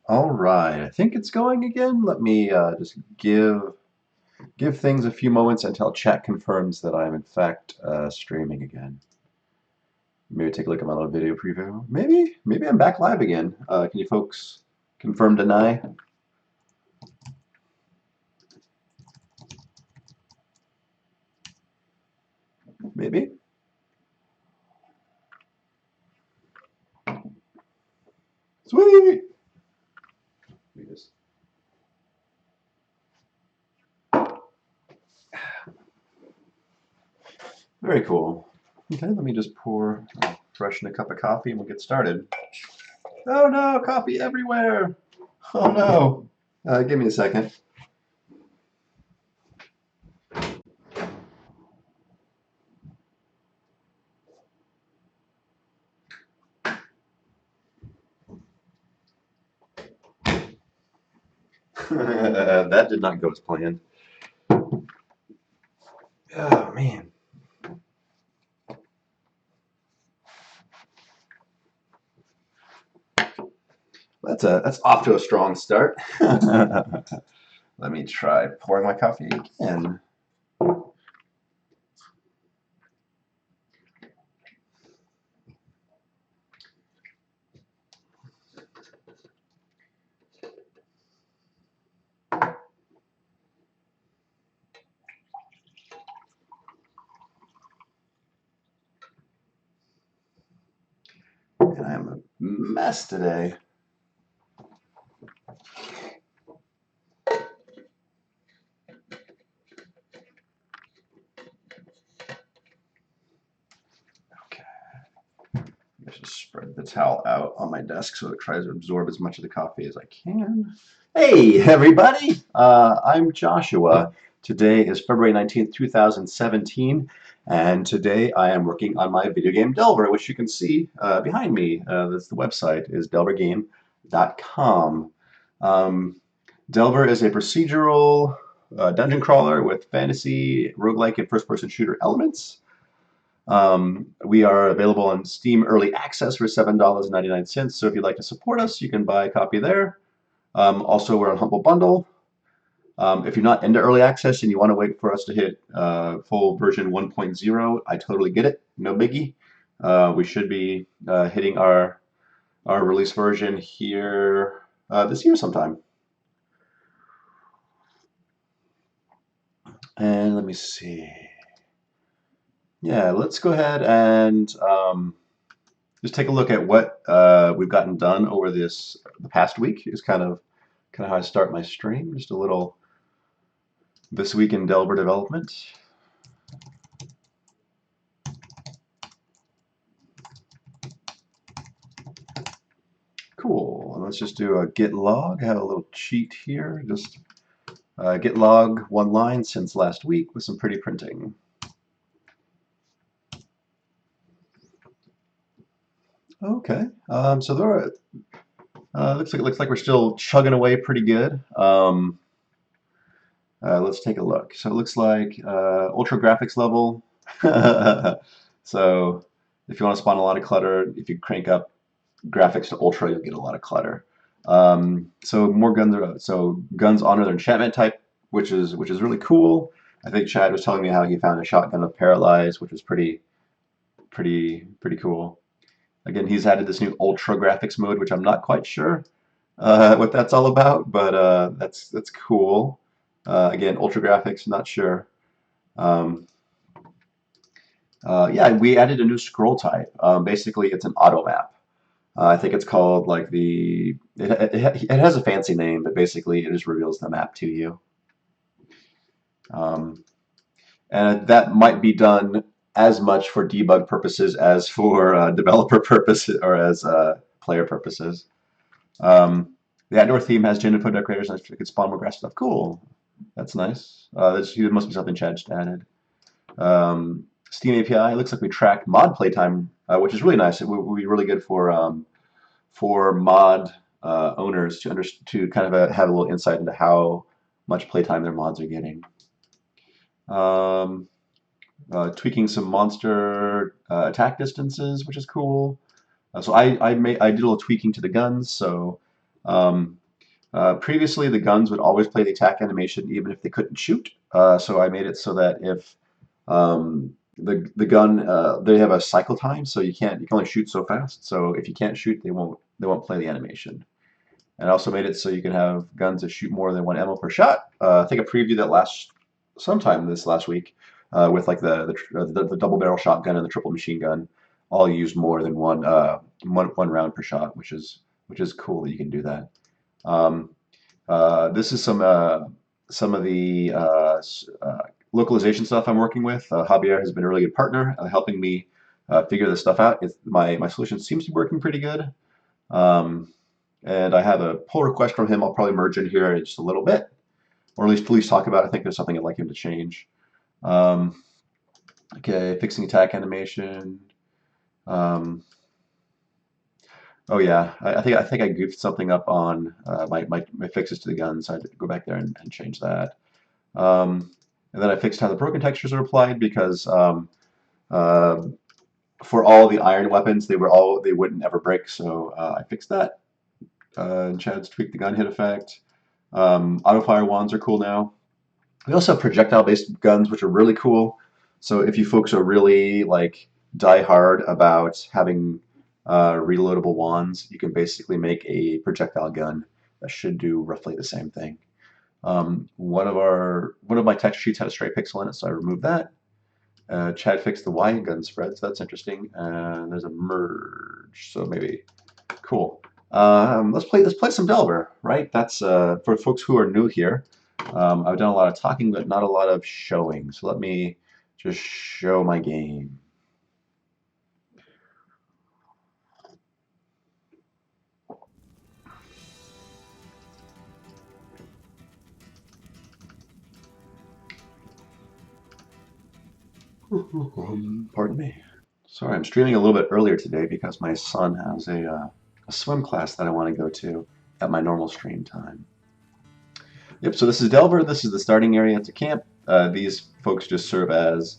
All right, I think it's going again. Let me just give things a few moments until chat confirms that I'm in fact streaming again. Maybe take a look at my little video preview. Maybe I'm back live again. Can you folks confirm, deny? Maybe. Sweet. Let me just- Very cool. Okay, let me just freshen a cup of coffee and we'll get started. Oh no, coffee everywhere. Oh no. Give me a second. That did not go as planned. Oh man. That's off to a strong start. Let me try pouring my coffee again. And I'm a mess today. Okay. I should spread the towel out on my desk so it tries to absorb as much of the coffee as I can. Hey, everybody. I'm Joshua. Today is February 19th, 2017, and today I am working on my video game Delver, which you can see behind me. That's the website, is delvergame.com. Um, Delver is a procedural dungeon crawler with fantasy, roguelike, and first-person shooter elements. We are available on Steam Early Access for $7.99. So if you'd like to support us, you can buy a copy there. Also, we're on Humble Bundle. If you're not into early access and you want to wait for us to hit full version 1.0, I totally get it. No biggie. We should be hitting our release version here this year sometime. And let me see. Yeah, let's go ahead and just take a look at what we've gotten done over the past week. Is kind of how I start my stream. Just a little this week in Delver development. Cool. And let's just do a git log. I have a little cheat here. Just git log one line since last week with some pretty printing. Okay. So there are, looks like we're still chugging away pretty good. Let's take a look. So it looks like ultra graphics level. So if you want to spawn a lot of clutter, if you crank up graphics to ultra, you'll get a lot of clutter. So more guns are guns honor their enchantment type, which is really cool. I think Chad was telling me how he found a shotgun with paralyze, which was pretty cool. Again, he's added this new ultra graphics mode, which I'm not quite sure what that's all about, but that's cool. Again, ultra graphics, not sure. Um, yeah, we added a new scroll type. Basically, it's an auto map. I think it's called like it has a fancy name, but basically it just reveals the map to you. Um, and that might be done as much for debug purposes as for developer purposes or as player purposes. Um, the outdoor theme has Juniper decorators and it could spawn more grass stuff. Cool. That's nice. There must be something Chad just added. Steam API, it looks like we track mod playtime, which is really nice. It would be really good for mod owners to kind of have a little insight into how much playtime their mods are getting. Um, Tweaking some monster attack distances, which is cool. So I did a little tweaking to the guns. So Previously, the guns would always play the attack animation even if they couldn't shoot. So I made it so that if the gun they have a cycle time, so you can only shoot so fast. So if you can't shoot, they won't play the animation. And I also made it so you can have guns that shoot more than one ammo per shot. I think I previewed that sometime this last week with like the double barrel shotgun and the triple machine gun all use more than one round per shot, which is cool that you can do that. Um, this is some of the localization stuff I'm working with. Javier has been a really good partner, helping me figure this stuff out. My solution seems to be working pretty good. Um, and I have a pull request from him. I'll probably merge in here in just a little bit, or at least talk about it. I think there's something I'd like him to change. Okay, fixing attack animation. Oh yeah, I think I goofed something up on my fixes to the gun, so I had to go back there and change that. And then I fixed how the broken textures are applied because uh, for all the iron weapons, they wouldn't ever break. So I fixed that. Chad's tweaked the gun hit effect. Auto fire wands are cool now. We also have projectile-based guns, which are really cool. So if you folks are really like die hard about having reloadable wands, you can basically make a projectile gun that should do roughly the same thing. One of my texture sheets had a stray pixel in it, so I removed that. Chad fixed the Y gun spread, so that's interesting. And there's a merge, so maybe cool. Let's play some Delver, right? That's for folks who are new here. I've done a lot of talking, but not a lot of showing. So let me just show my game. Pardon me. Sorry, I'm streaming a little bit earlier today because my son has a swim class that I want to go to at my normal stream time. Yep, so this is Delver. This is the starting area to camp. These folks just serve as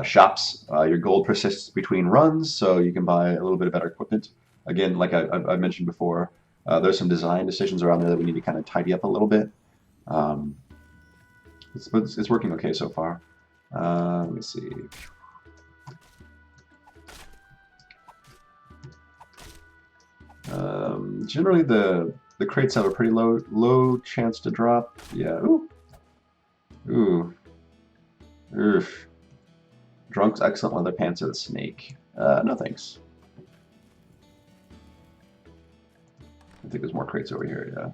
shops. Your gold persists between runs, so you can buy a little bit of better equipment. Again, like I mentioned before, there's some design decisions around there that we need to kind of tidy up a little bit. It's working okay so far. Let me see. Generally, the crates have a pretty low chance to drop. Yeah. Ooh. Ooh. Oof. Drunk's excellent leather pants or the snake. No thanks. I think there's more crates over here. Yeah.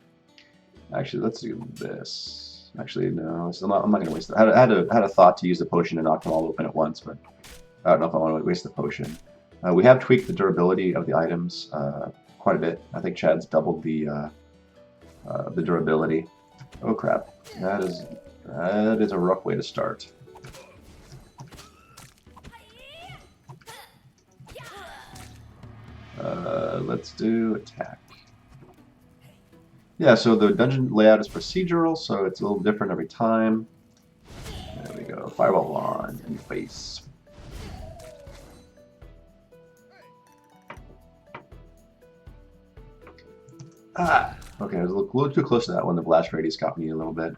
Actually, let's do this. Actually, no. I'm not going to waste it. I had a thought to use the potion and knock them all open at once, but I don't know if I want to waste the potion. We have tweaked the durability of the items quite a bit. I think Chad's doubled the durability. Oh crap! That is a rough way to start. Let's do attack. Yeah, so the dungeon layout is procedural, so it's a little different every time. There we go. Fireball wand in your face. Ah! Okay, I was a little too close to that one. The blast radius got me a little bit.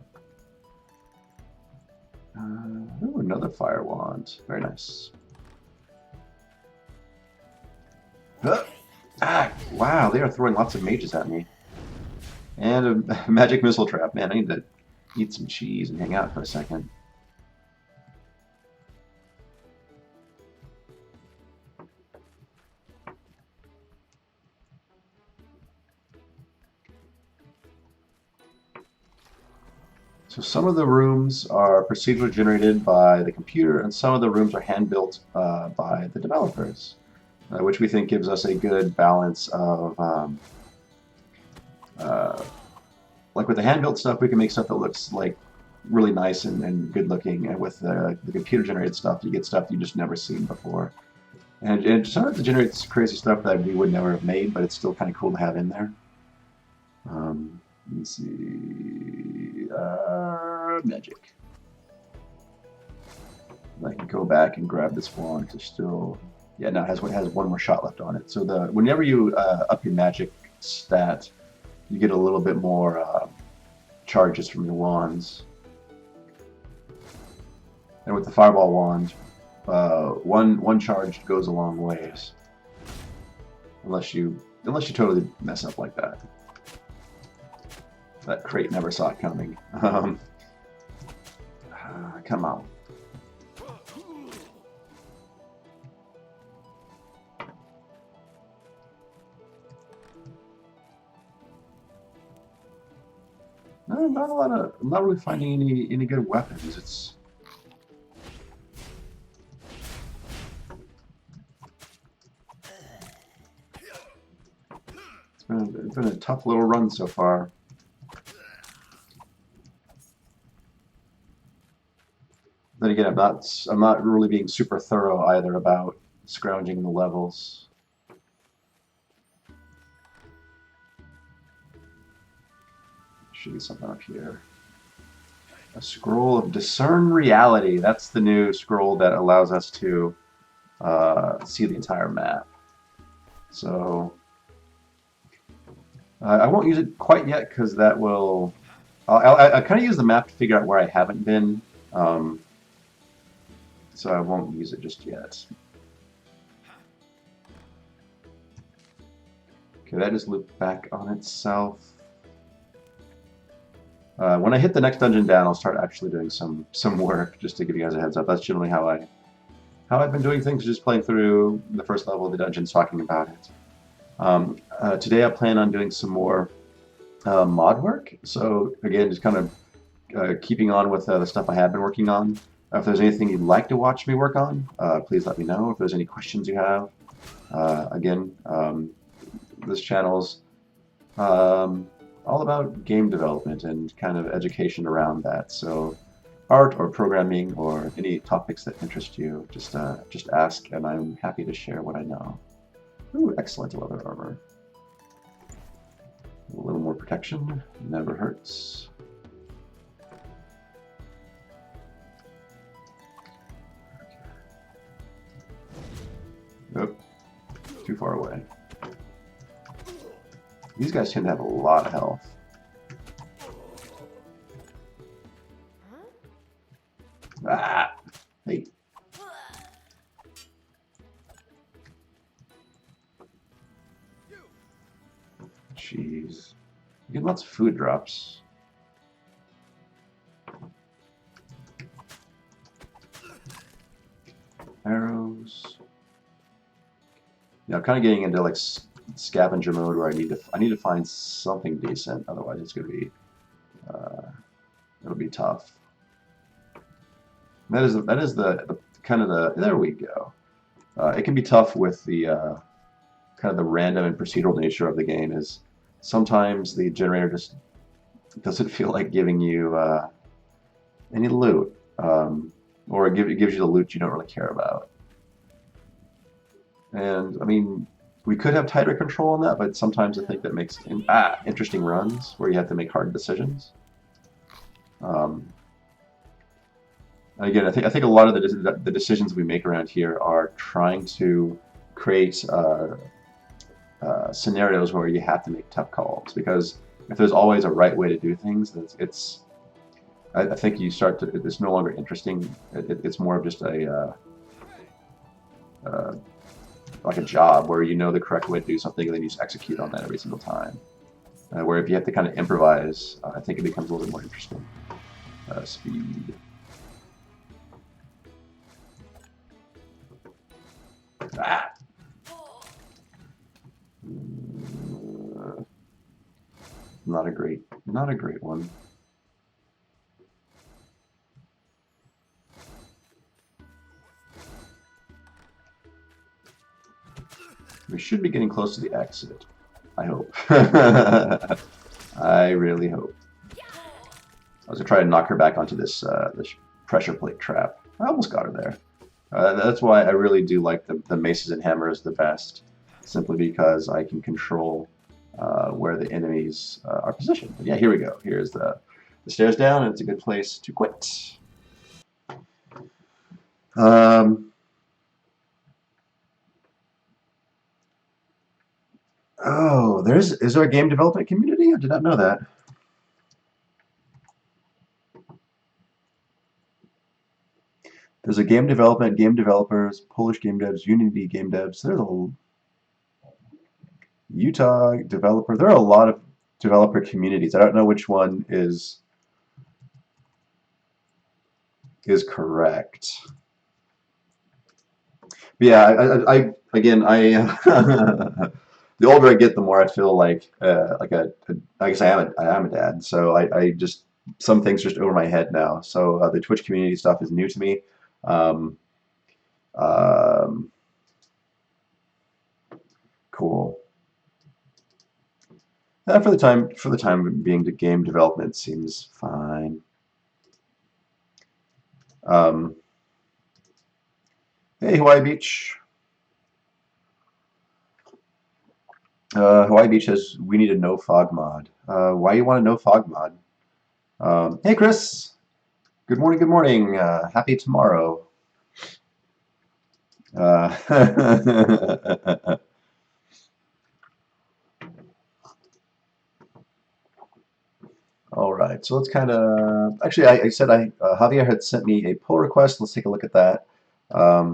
Ooh, another fire wand. Very nice. Ah! Wow, they are throwing lots of mages at me. And a magic missile trap. Man, I need to eat some cheese and hang out for a second. So some of the rooms are procedurally generated by the computer, and some of the rooms are hand-built by the developers, which we think gives us a good balance of, like with the hand-built stuff, we can make stuff that looks like really nice and good-looking, and with the computer-generated stuff, you get stuff you just never seen before. And sometimes it generates crazy stuff that we would never have made, but it's still kind of cool to have in there. Let's see. Magic. I can go back and grab this wand to still. Yeah, no, it has one more shot left on it. So whenever you up your magic stat, you get a little bit more charges from your wands. And with the fireball wand, one charge goes a long ways. Unless you totally mess up like that. That crate never saw it coming. Come on. No, not a lot of. I'm not really finding any good weapons. It's been a tough little run so far. Then again, I'm not really being super thorough either about scrounging the levels. Should be something up here. A scroll of discern reality. That's the new scroll that allows us to see the entire map. So I won't use it quite yet because that will. I kind of use the map to figure out where I haven't been. So I won't use it just yet. Okay, that just looped back on itself. When I hit the next dungeon down, I'll start actually doing some work, just to give you guys a heads up. That's generally how I've been doing things, just playing through the first level of the dungeons, talking about it. Today I plan on doing some more mod work. So again, just kind of keeping on with the stuff I have been working on. If there's anything you'd like to watch me work on, please let me know. If there's any questions you have, again, this channel's all about game development and kind of education around that. So art or programming or any topics that interest you, just ask, and I'm happy to share what I know. Ooh, excellent leather armor. A little more protection never hurts. Nope, too far away. These guys tend to have a lot of health. Ah! Hey. Jeez. You get lots of food drops. Arrows. Yeah, I'm kind of getting into like scavenger mode where I need to find something decent. Otherwise, it's gonna be it'll be tough. That is the kind of the there we go. It can be tough with the kind of the random and procedural nature of the game. Is sometimes the generator just doesn't feel like giving you any loot, or it gives you the loot you don't really care about. And I mean, we could have tighter control on that, but sometimes I think that makes interesting runs where you have to make hard decisions. Again, I think a lot of the decisions we make around here are trying to create scenarios where you have to make tough calls, because if there's always a right way to do things, I think you start to, it's no longer interesting. It's more of just a like a job where you know the correct way to do something and then you just execute on that every single time. Where if you have to kind of improvise, I think it becomes a little bit more interesting. Speed. Ah! Not a great one. We should be getting close to the exit. I hope. I really hope. I was gonna try to knock her back onto this this pressure plate trap. I almost got her there. That's why I really do like the maces and hammers the best, simply because I can control where the enemies are positioned. But yeah, here we go. Here's the stairs down, and it's a good place to quit. Oh, is there a game development community? I did not know that. There's a game development, game developers, Polish game devs, Unity game devs. There's a Utah developer. There are a lot of developer communities. I don't know which one is correct. But yeah, I again, the older I get, the more I feel like I guess I am a dad. So I just some things just over my head now. So the Twitch community stuff is new to me. Um, um, cool. For the time being, the game development seems fine. Um, hey, Hawaii Beach. Hawaii Beach says we need a no fog mod. Why you want a no fog mod? Hey, Chris. Good morning. Good morning. Happy tomorrow. Uh, all right. So let's kind of actually, I said Javier had sent me a pull request. Let's take a look at that. Let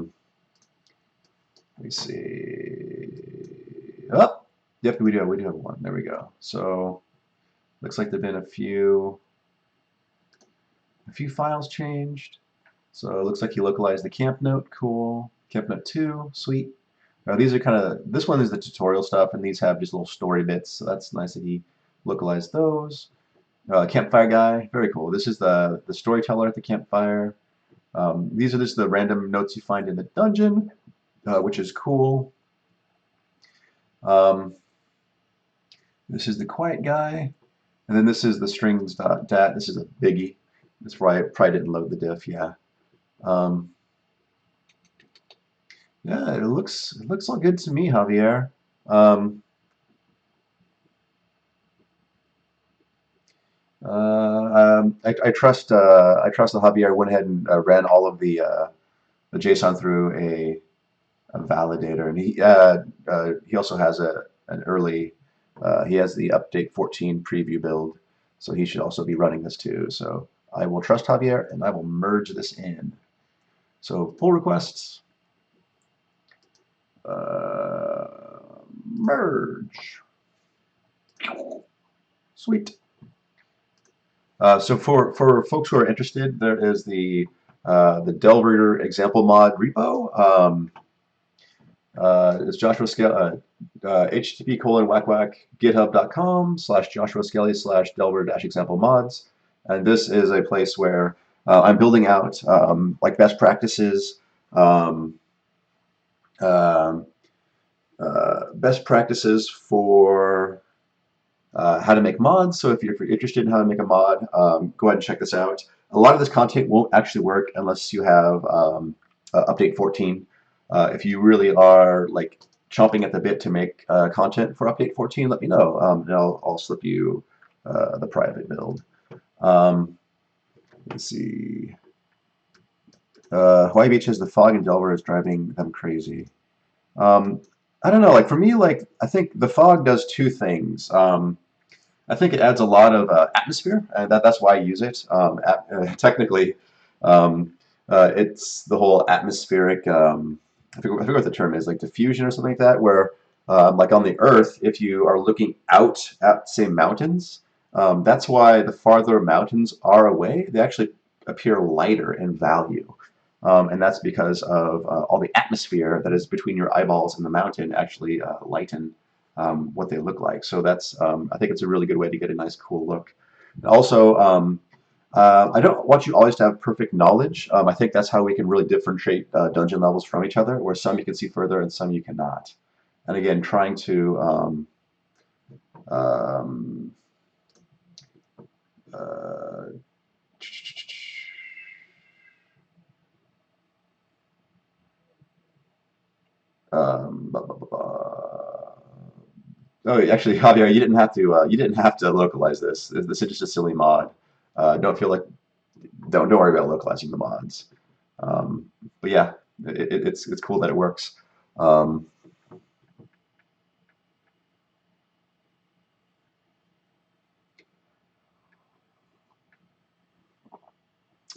me see. Oh, yep, we do have one. There we go. So looks like there've been a few files changed. So it looks like he localized the camp note. Cool. Camp note 2, sweet. Now these are kind of, this one is the tutorial stuff, and these have just little story bits. So that's nice that he localized those. Campfire guy, very cool. This is the storyteller at the campfire. These are just the random notes you find in the dungeon, which is cool. Um, this is the quiet guy, and then this is the strings.dat. This is a biggie. That's why I probably didn't load the diff. Yeah. Um, yeah, it looks all good to me, Javier. Um, I trust that Javier went ahead and ran all of the JSON through a validator, and he also has an early he has the update 14 preview build, so he should also be running this too. So I will trust Javier, and I will merge this in. So pull requests, merge, sweet. So for folks who are interested, there is the Delver example mod repo. It's Joshua Scale, http:// github.com/Joshua Skelly /Delver example mods. And this is a place where I'm building out like best practices, um, um best practices for how to make mods. So if you're interested in how to make a mod, go ahead and check this out. A lot of this content won't actually work unless you have update 14. If you really are like chomping at the bit to make content for update 14, let me know, and I'll slip you the private build. Let's see. Hawaii Beach has the fog and Delver is driving them crazy. I don't know. Like for me, like I think the fog does two things. I think it adds a lot of atmosphere, and that's why I use it. Technically, um, it's the whole atmospheric. I forget what the term is, like diffusion or something like that. Where, like on the Earth, if you are looking out at, say, mountains, that's why the farther mountains are away, they actually appear lighter in value. And that's because of all the atmosphere that is between your eyeballs and the mountain actually lighten what they look like. So that's I think it's a really good way to get a nice, cool look. Also, I don't want you always to have perfect knowledge. I think that's how we can really differentiate dungeon levels from each other, where some you can see further and some you cannot. And again, trying to um, uh, blah, blah, blah, blah. Oh, actually, Javier, you didn't have to localize this. This is just a silly mod. Don't feel like don't worry about localizing the mods. Um, but yeah, it's cool that it works. Um,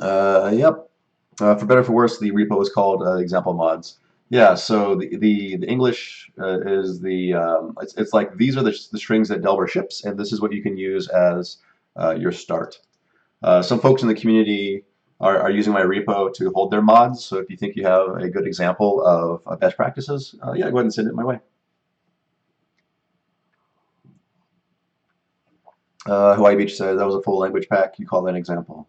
Yep. For better or for worse, the repo is called example mods. Yeah, so the English is it's like these are the strings that Delver ships, and this is what you can use as your start. Some folks in the community are using my repo to hold their mods, so if you think you have a good example of best practices, yeah, go ahead and send it my way. Hawaii Beach says that was a full language pack. You call that an example?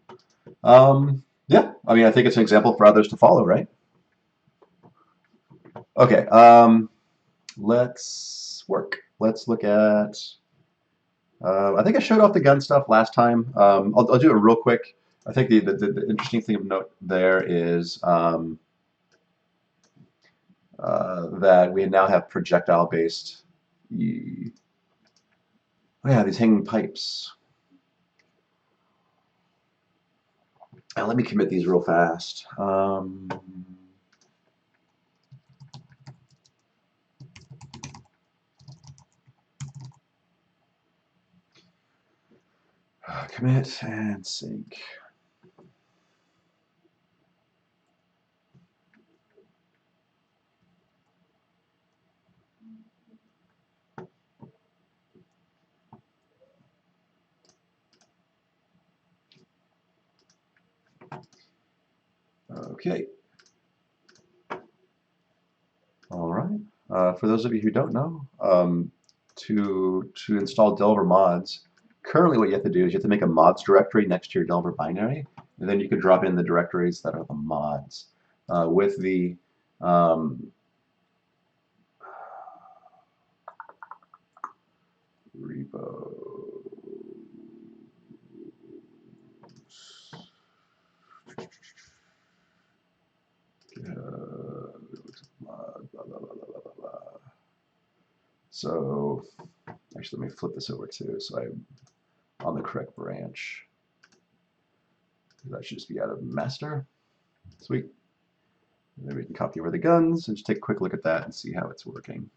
Yeah, I mean, I think it's an example for others to follow, right? Okay, let's work. Let's look at. I think I showed off the gun stuff last time. I'll do it real quick. I think the interesting thing of note there is that we now have projectile-based. Oh yeah, these hanging pipes. Now, let me commit these real fast. Commit and sync. Okay. All right. For those of you who don't know, to install Delver mods, currently what you have to do is you have to make a mods directory next to your Delver binary, and then you can drop in the directories that are the mods. With the repos. So actually, let me flip this over too, so I'm on the correct branch. That should just be out of master. Sweet. And then we can copy over the guns and just take a quick look at that and see how it's working.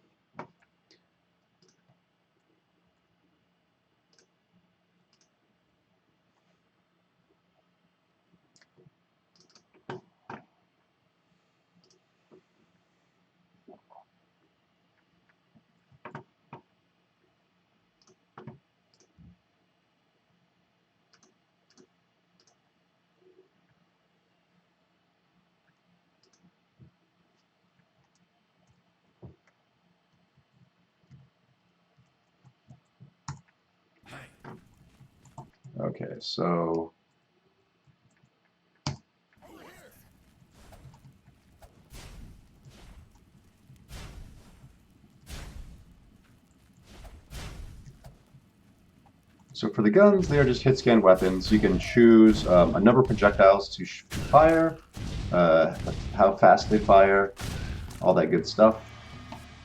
Okay, so for the guns, they are just hit scan weapons. You can choose a number of projectiles to fire, how fast they fire, all that good stuff.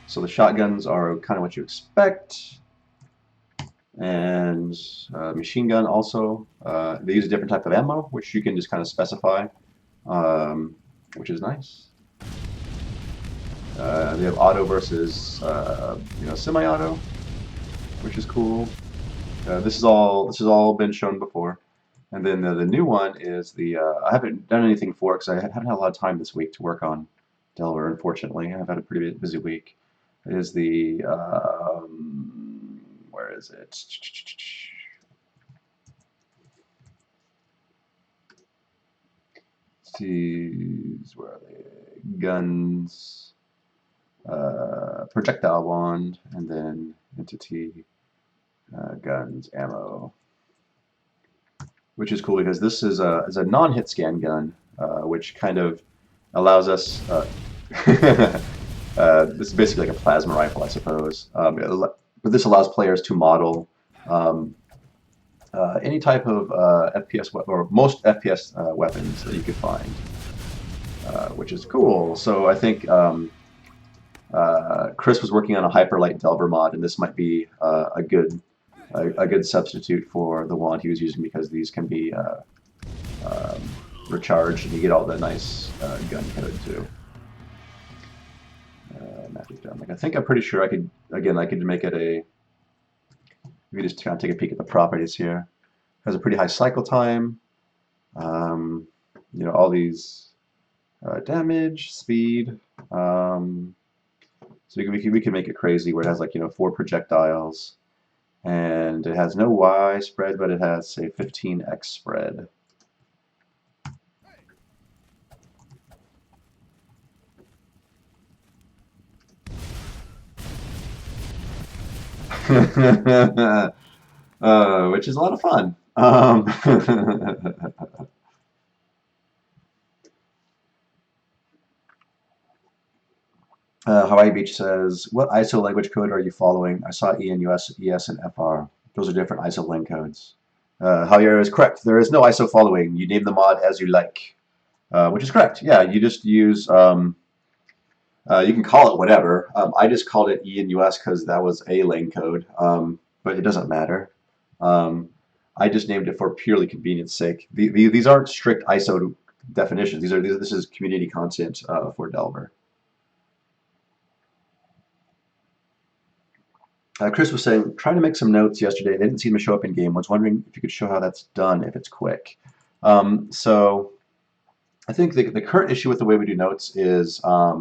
So the shotguns are kind of what you expect, and machine gun also. They use a different type of ammo, which you can just kind of specify, which is nice. They have auto versus semi-auto, which is cool. This is all been shown before. And then the new one is the I haven't done anything for it because I haven't had a lot of time this week to work on Delver. Unfortunately, I've had a pretty busy week. It is the where is it? These where are they? Guns, projectile wand, and then entity, guns, ammo. Which is cool because this is a non-hit scan gun, which kind of allows us. This is basically like a plasma rifle, I suppose. But this allows players to model any type of FPS or most FPS weapons that you could find, which is cool. So I think Chris was working on a hyperlight Delver mod, and this might be a good substitute for the wand he was using because these can be recharged and you get all the nice gun code too. Magic down. Like I think I'm pretty sure I could make it a. If you just kind of take a peek at the properties here, it has a pretty high cycle time. all these damage, speed. So we can make it crazy where it has like 4 projectiles, and it has no Y spread, but it has say 15x spread. Which is a lot of fun. Hawaii Beach says, "What ISO language code are you following? I saw ENUS, ES, and FR. Those are different ISO link codes." Javier is correct. There is no ISO following. You name the mod as you like, which is correct. Yeah, you just use. You can call it whatever. I just called it ENUS because that was a lane code, but it doesn't matter. Um, I just named it for purely convenience sake. These aren't strict ISO definitions. This is community content for Delver. Chris was saying, trying to make some notes yesterday. They didn't seem to show up in game. Was wondering if you could show how that's done if it's quick. So I think the current issue with the way we do notes is, let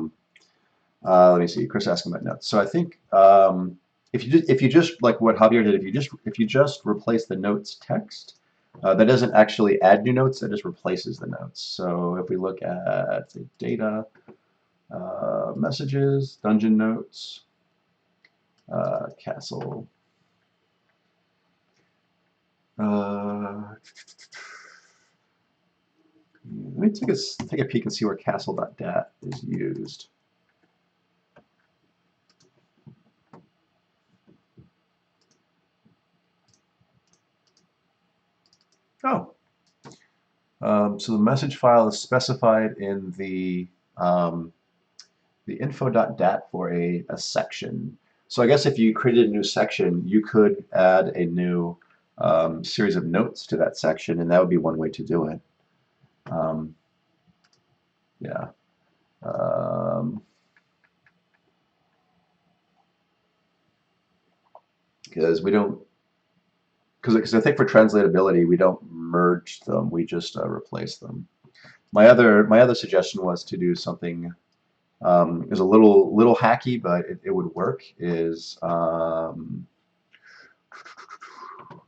me see, Chris asking about notes. So I think if you just like what Javier did, if you just replace the notes text, that doesn't actually add new notes. That just replaces the notes. So if we look at say, data, messages, dungeon notes, castle. Let me take a peek and see where castle.dat is used. Oh, so the message file is specified in the info.dat for a section. So I guess if you created a new section, you could add a new series of notes to that section, and that would be one way to do it. Yeah. Because we don't, because I think for translatability we don't merge them, we just replace them. My other suggestion was to do something is a little hacky, but it would work. Is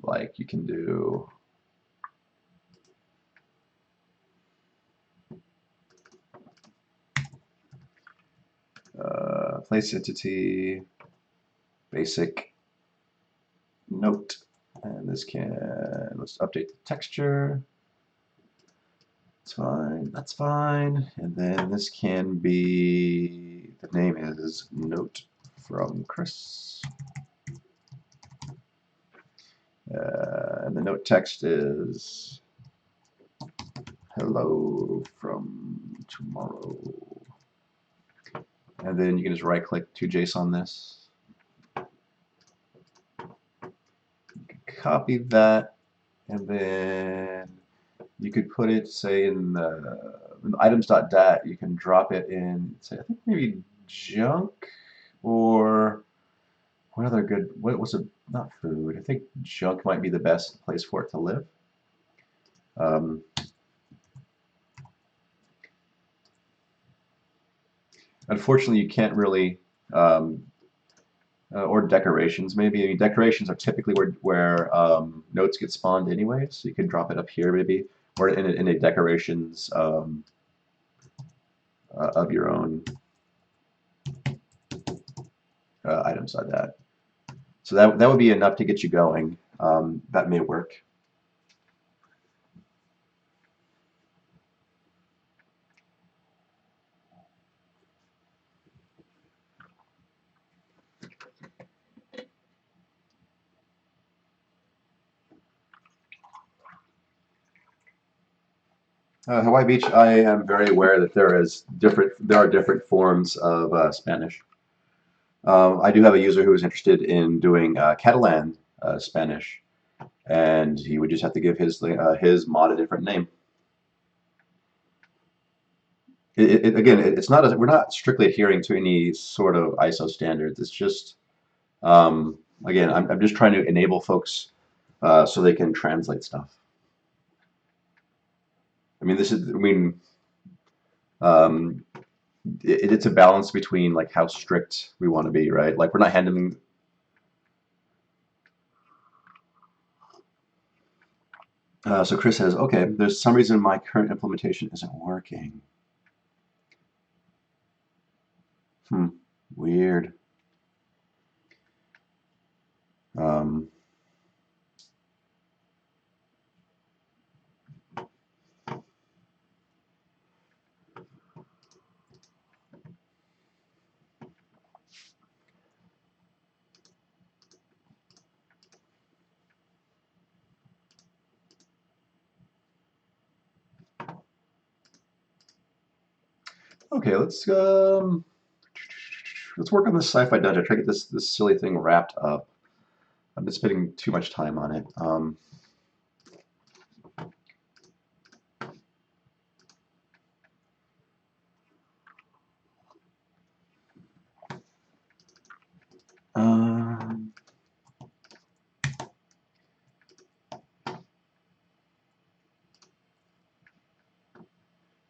like you can do place entity basic note, and this let's update the texture. That's fine. That's fine. And then this can be, the name is note from Chris. And the note text is hello from tomorrow. And then you can just right click to JSON this. Copy that, and then you could put it, say, in the items.dat. You can drop it in, say, I think maybe junk, or what other good, what's a, not food, I think junk might be the best place for it to live. Unfortunately, you can't really, or decorations maybe. I mean, decorations are typically where notes get spawned anyway, so you can drop it up here maybe, or in a decorations of your own items like that. So that would be enough to get you going. That may work. Hawaii Beach, I am very aware that there are different forms of Spanish. I do have a user who is interested in doing Catalan Spanish, and he would just have to give his mod a different name. Again, it's not we're not strictly adhering to any sort of ISO standards. It's just again, I'm just trying to enable folks so they can translate stuff. I mean, this is, I mean, um, it's a balance between like how strict we want to be, right? Like we're not handling. So Chris says, okay, there's some reason my current implementation isn't working. Hmm, weird. Um, okay, let's work on this sci-fi dungeon. Try to get this silly thing wrapped up. I've been spending too much time on it. Um,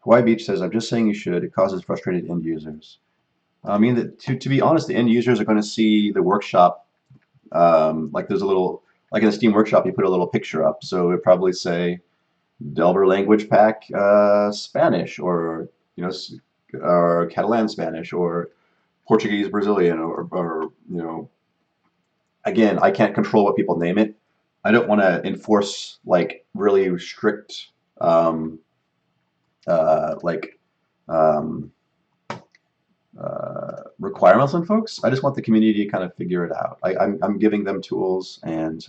Hawaii Beach says, I'm just saying you should. It causes frustrated end users. I mean, to be honest, the end users are going to see the workshop. Like there's a little, like in a Steam workshop, you put a little picture up. So it probably say Delver Language Pack Spanish, or you know, or Catalan Spanish, or Portuguese Brazilian, or you know, again, I can't control what people name it. I don't want to enforce like really strict like um, requirements on folks. I just want the community to kind of figure it out. I'm giving them tools and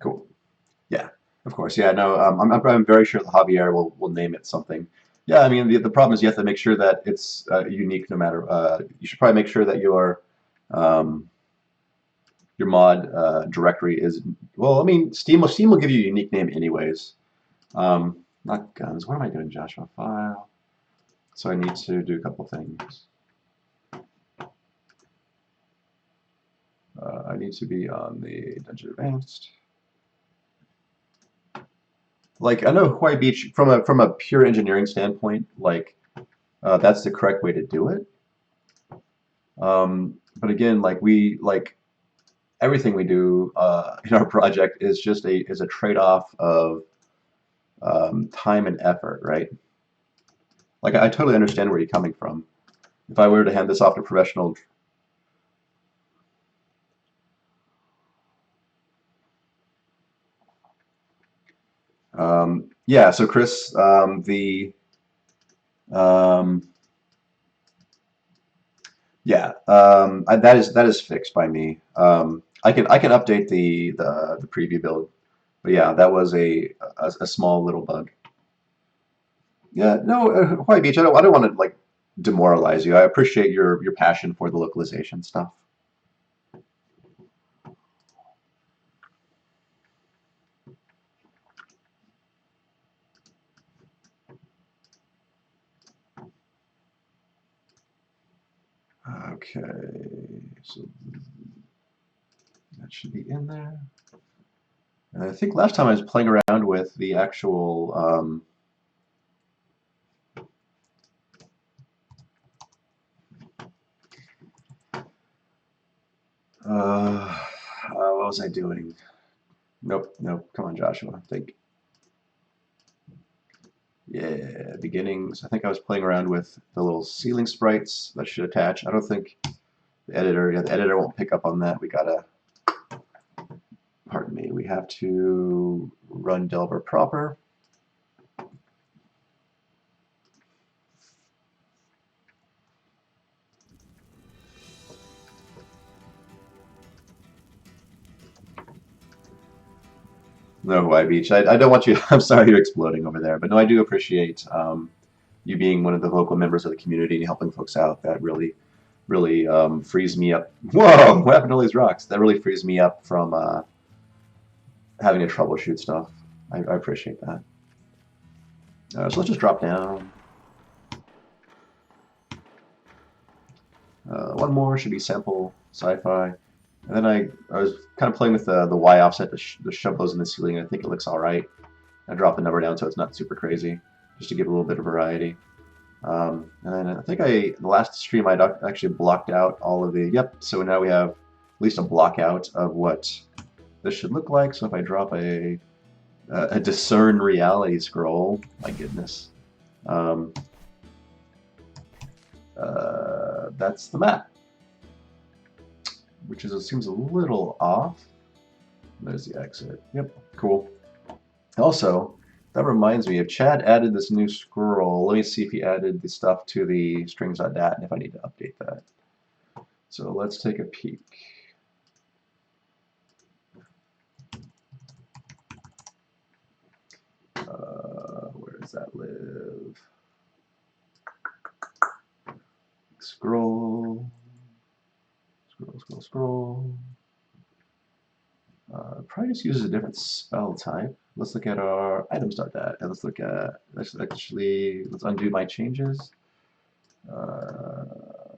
cool. Yeah, of course. Yeah, no, I'm very sure the Javier will name it something. Yeah, I mean the problem is you have to make sure that it's unique no matter. You should probably make sure that um, your mod directory is well. I mean Steam will give you a unique name anyways. Not guns. What am I doing, Joshua? File. So I need to do a couple things. I need to be on the Dungeon Advanced. Like I know Hawaii Beach from a pure engineering standpoint, like that's the correct way to do it. But again, like everything we do in our project is just a trade-off of time and effort, right? Like I totally understand where you're coming from. If I were to hand this off to professional, yeah. So Chris, um, yeah, that is fixed by me. I can update the preview build, but yeah, that was a small little bug. Yeah, no, Hawaii Beach. I don't want to like demoralize you. I appreciate your passion for the localization stuff. Okay, so that should be in there. And I think last time I was playing around with the actual. What was I doing? Nope, nope. Come on, Joshua. Think. Yeah, beginnings. I think I was playing around with the little ceiling sprites that should attach. I don't think yeah, the editor won't pick up on that. We gotta, pardon me, we have to run Delver proper. No, Hawaii Beach. I don't want you, I'm sorry you're exploding over there, but no, I do appreciate you being one of the vocal members of the community and helping folks out. That really frees me up. Whoa, what happened to all these rocks? That really frees me up from having to troubleshoot stuff. I appreciate that. So let's just drop down. One more should be sample sci-fi. And then I was kind of playing with the Y offset to shove those in the ceiling. I think it looks all right. I dropped the number down so it's not super crazy, just to give a little bit of variety. And then I think the last stream I actually blocked out all of the, yep, so now we have at least a block out of what this should look like. So if I drop a discern reality scroll, my goodness, um, that's the map, which is, it seems a little off. There's the exit. Yep, cool. Also, that reminds me, if Chad added this new scroll, let me see if he added the stuff to the strings.dat and if I need to update that. So let's take a peek. Where does that live? Scroll, scroll. Probably just uses a different spell type. Let's look at our items.dat and let's let's undo my changes.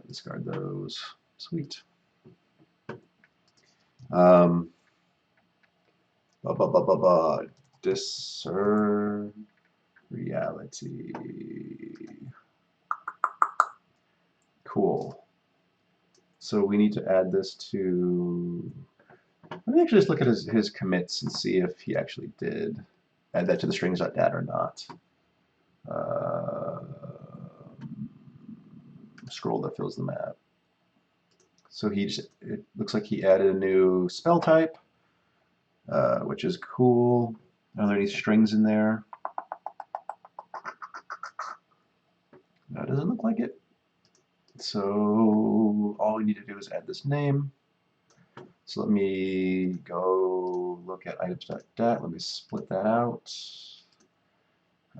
Discard those. Sweet. Um, discern reality. Cool. So we need to add this to. Let me actually just look at his commits and see if he actually did add that to the strings.dat or not. Scroll that fills the map. So it looks like he added a new spell type, which is cool. Are there any strings in there? No, it doesn't look like it. So all we need to do is add this name. So let me go look at items.dat. Let me split that out.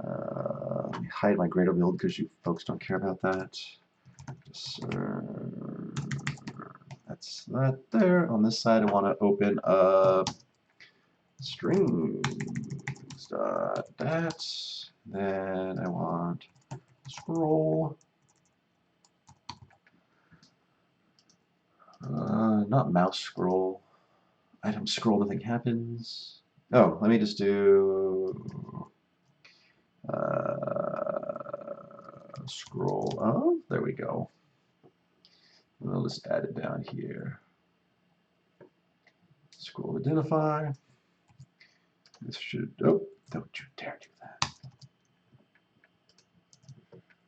Let me hide my Gradle build because you folks don't care about that. That's that there. On this side, I want to open up strings.dat. Then I want scroll. Not mouse scroll. Item scroll, nothing happens. Oh, let me just do scroll. Oh, there we go. We'll just add it down here. Scroll identify. This should, oh, don't you dare do that.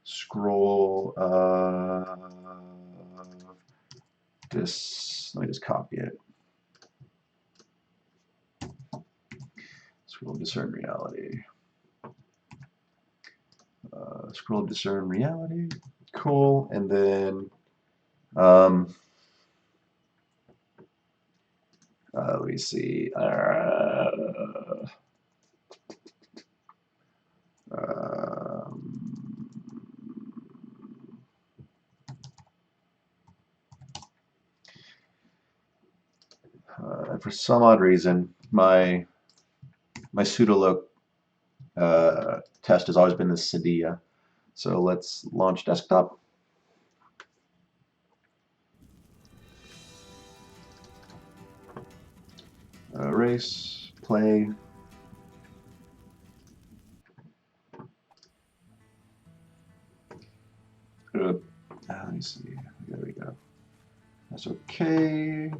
Scroll, let me just copy it. Scroll discern reality. Scroll discern reality. Cool. And then let me see. And for some odd reason, my pseudoloc test has always been this Cydia. So let's launch desktop. Erase, play. Let me see. There we go. That's okay.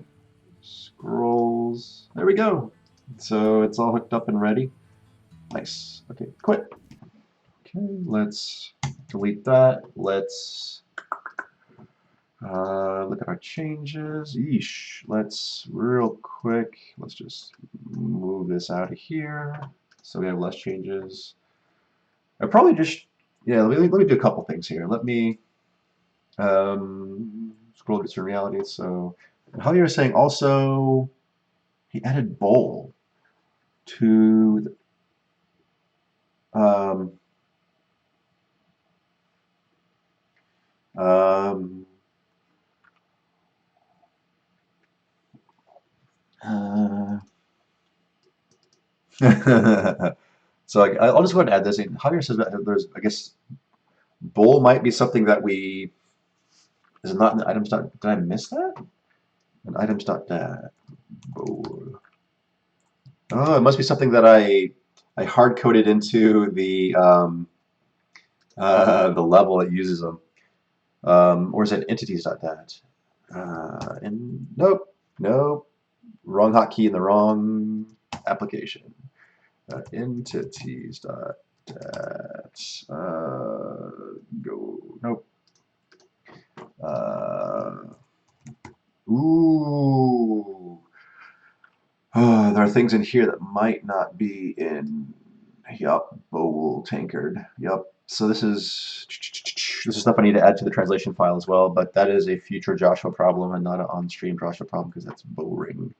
Scrolls. There we go. So it's all hooked up and ready. Nice. Okay, quit. Okay, let's delete that. Let's look at our changes. Yeesh. Let's real quick. Let's just move this out of here so we have less changes. I probably just let me do a couple things here. Let me scroll to discern reality. So Javier was saying also he added bowl to the, so I'll just go ahead and add this in. Javier says that there's, I guess, bowl might be something that we Is it not in the items dot? Did I miss that? An items dot dat. Oh, it must be something that I hard coded into the level that uses them. Or is it entities dot dat? And nope, nope. Wrong hotkey in the wrong application. Entities dot dat. Go. Nope. Ooh. There are things in here that might not be in. Yup. Bowl tankard. Yup. So this is stuff I need to add to the translation file as well, but that is a future Joshua problem and not an on-stream Joshua problem because that's boring.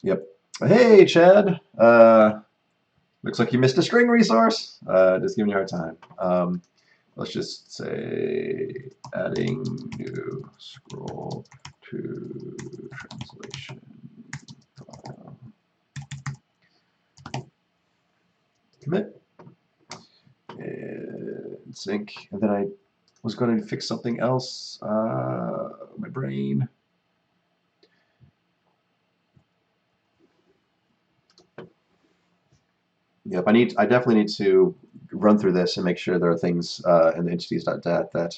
Yep. Hey, Chad. Looks like you missed a string resource. Just giving you a hard time. Let's just say adding new scroll to translation file. Commit and sync. And then I was going to fix something else. My brain. Yep, I definitely need to run through this and make sure there are things in the entities.dat that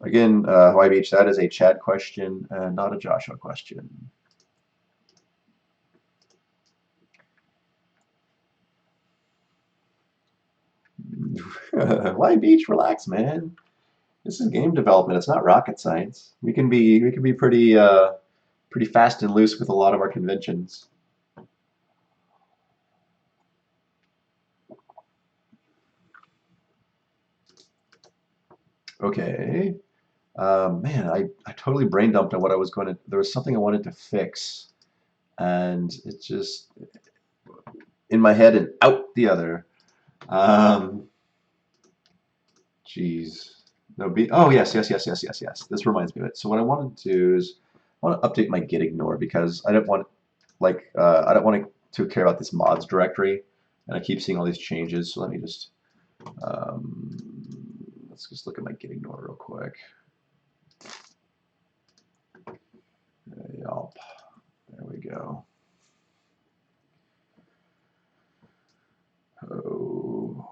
again, Hawaii Beach, that is a Chad question, not a Joshua question. Hawaii Beach, relax, man. This is game development. It's not rocket science. We can be pretty fast and loose with a lot of our conventions. Okay. Man, I totally brain dumped on what I was going to. There was something I wanted to fix, and it just in my head and out the other. Jeez. No, oh yes, yes, yes, yes, yes, yes. This reminds me of it. So what I want to do is I want to update my git ignore because I don't want I don't want to care about this mods directory, and I keep seeing all these changes. So let me just let's just look at my git ignore real quick. Yup. There we go. Oh.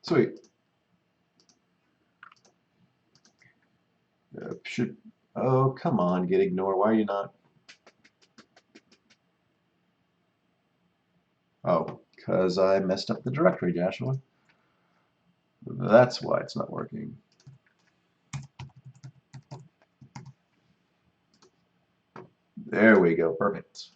Sweet. Should. Oh, come on, git ignore. Why are you not? Oh, because I messed up the directory, Joshua. That's why it's not working. There we go. Perfect.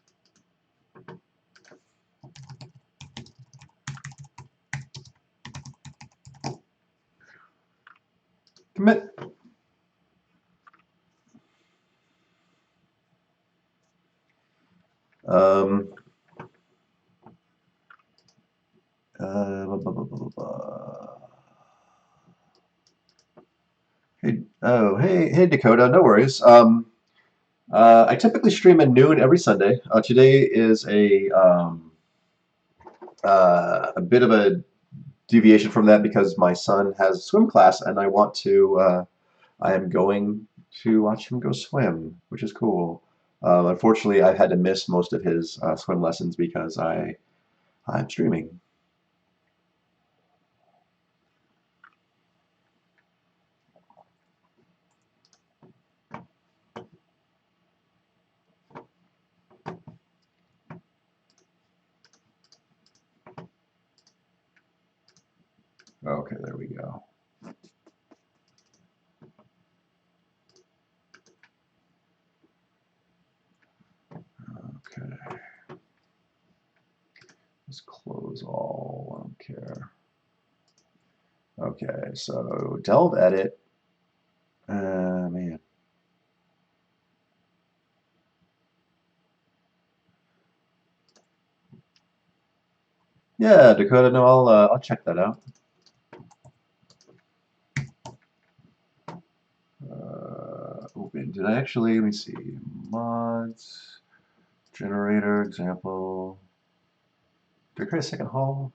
Commit. Um, Hey, oh, hey, Dakota. No worries. I typically stream at noon every Sunday. Today is a bit of a deviation from that because my son has swim class, and I want to. I am going to watch him go swim, which is cool. Unfortunately, I've had to miss most of his swim lessons because I'm streaming. Okay, there we go. Okay. Let's close all. I don't care. Okay, so delve edit. Man. Yeah, Dakota. No, I'll check that out. Open. Did I actually? Let me see. Mods, generator, example. Did I create a second hall?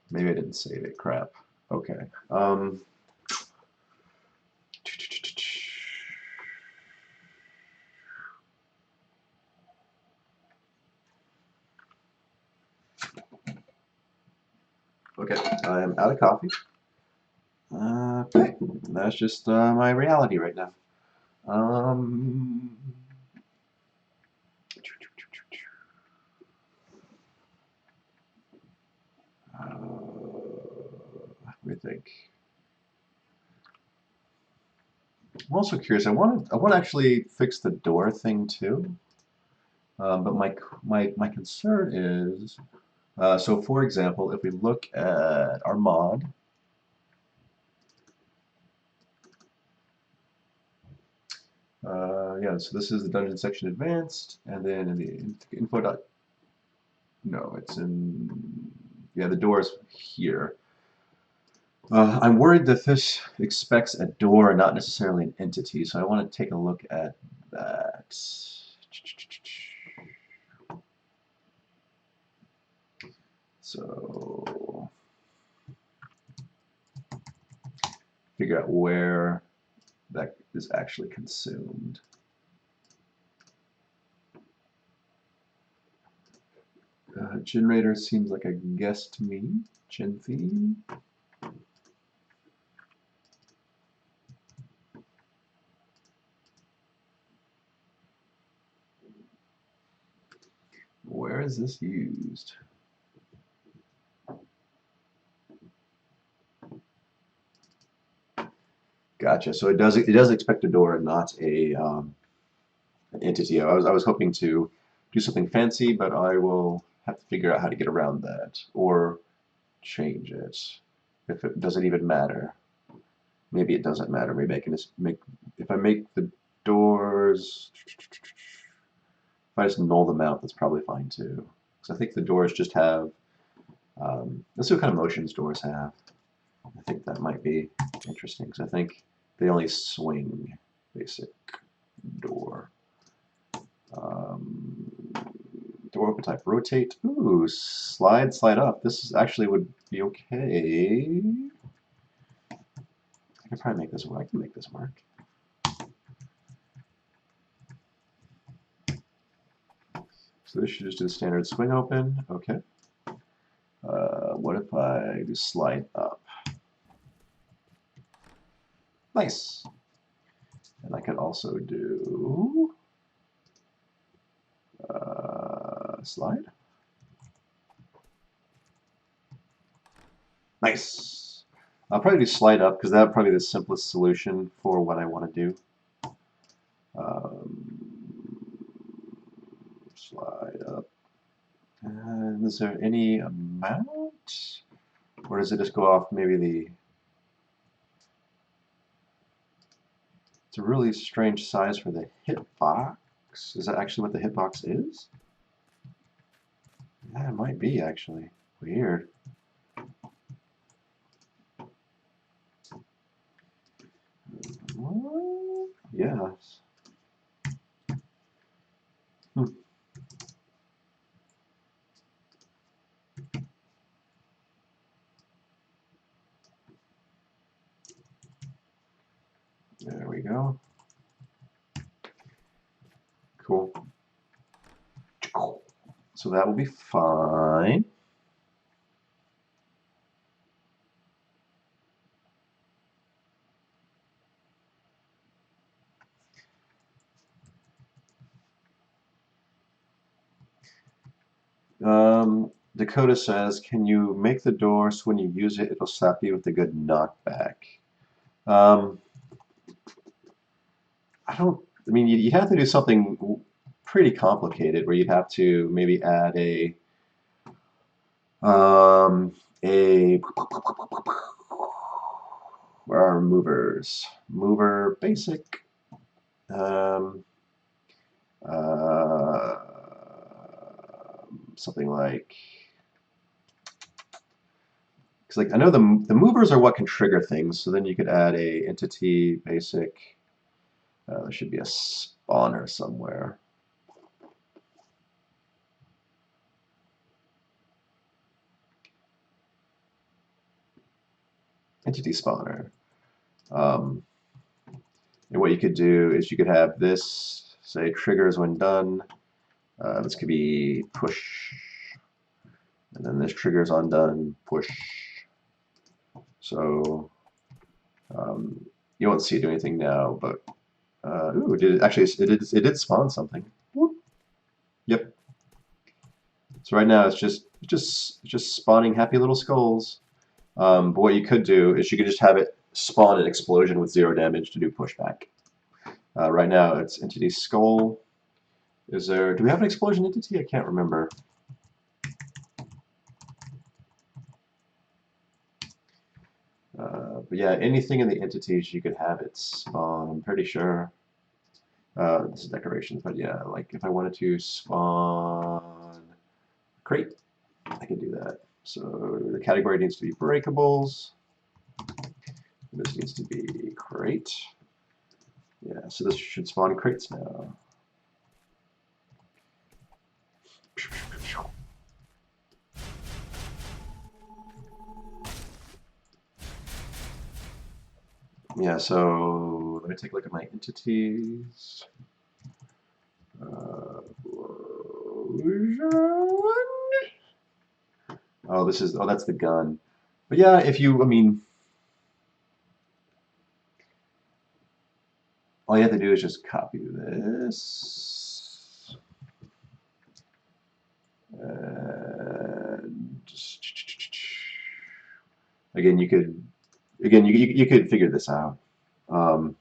Maybe I didn't save it. Crap. Okay. Okay, I am out of coffee. Okay, that's just my reality right now. Um, let me think. I'm also curious. I want to actually fix the door thing too. But my concern is, so for example, if we look at our mod, yeah, so this is the dungeon section advanced, and then in the info dot, no, it's in, yeah, the door is here. I'm worried that this expects a door, not necessarily an entity, so I want to take a look at that. So, figure out where that is actually consumed. Generator seems like a guess to me. Gen theme. Where is this used? Gotcha. So it does expect a door and not a an entity. I was hoping to do something fancy, but I will have to figure out how to get around that or change it. If it doesn't even matter. Maybe it doesn't matter. Maybe I can just make, if I make the doors, if I just null them out, that's probably fine too. Because I think the doors just have, let's see what kind of motions doors have. I think that might be interesting because I think they only swing. Basic door. Um, Door open type rotate. Ooh, slide, slide up. This is actually would be okay. I can probably make this work. I can make this work. So this should just do the standard swing open. Okay. What if I do slide up? Nice. And I could also do slide. Nice. I'll probably do slide up because that would probably be the simplest solution for what I want to do. Slide up. And is there any amount? Or does it just go off maybe the... It's a really strange size for the hitbox. Is that actually what the hitbox is? Yeah, it might be actually. Weird. Yes. Hmm. There we go. Cool. So that will be fine. Dakota says, can you make the door so when you use it, it'll slap you with a good knockback? Um, I mean, you'd have to do something pretty complicated where you'd have to maybe add a, where are movers? Mover basic, um, uh, something like because like I know the movers are what can trigger things. So then you could add a entity basic. There should be a spawner somewhere. Entity spawner. And what you could do is you could have this say triggers when done. This could be push, and then this triggers on done push. So you won't see it do anything now, but ooh, did it actually? It did spawn something. Whoop. Yep. So right now it's just spawning happy little skulls. But what you could do is you could just have it spawn an explosion with 0 damage to do pushback. Right now it's entity skull. Is there? Do we have an explosion entity? I can't remember. But yeah, anything in the entities you could have it spawn. I'm pretty sure. This is decorations, but yeah, like if I wanted to spawn crate, I can do that. So the category needs to be breakables. This needs to be crate. Yeah, so this should spawn crates now. Yeah, so let me take a look at my entities. Oh, that's the gun. But yeah, if you, I mean, all you have to do is just copy this. And just, again, you could figure this out. Um,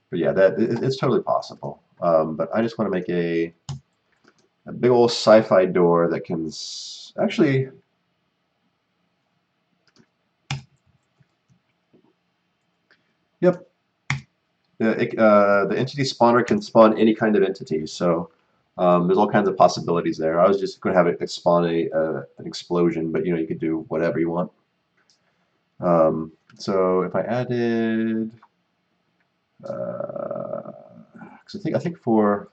but yeah, it's totally possible. But I just want to make a big old sci-fi door that can actually. Yep. The entity spawner can spawn any kind of entity, so there's all kinds of possibilities there. I was just going to have it spawn an explosion, but you could do whatever you want. So if I added, because I think for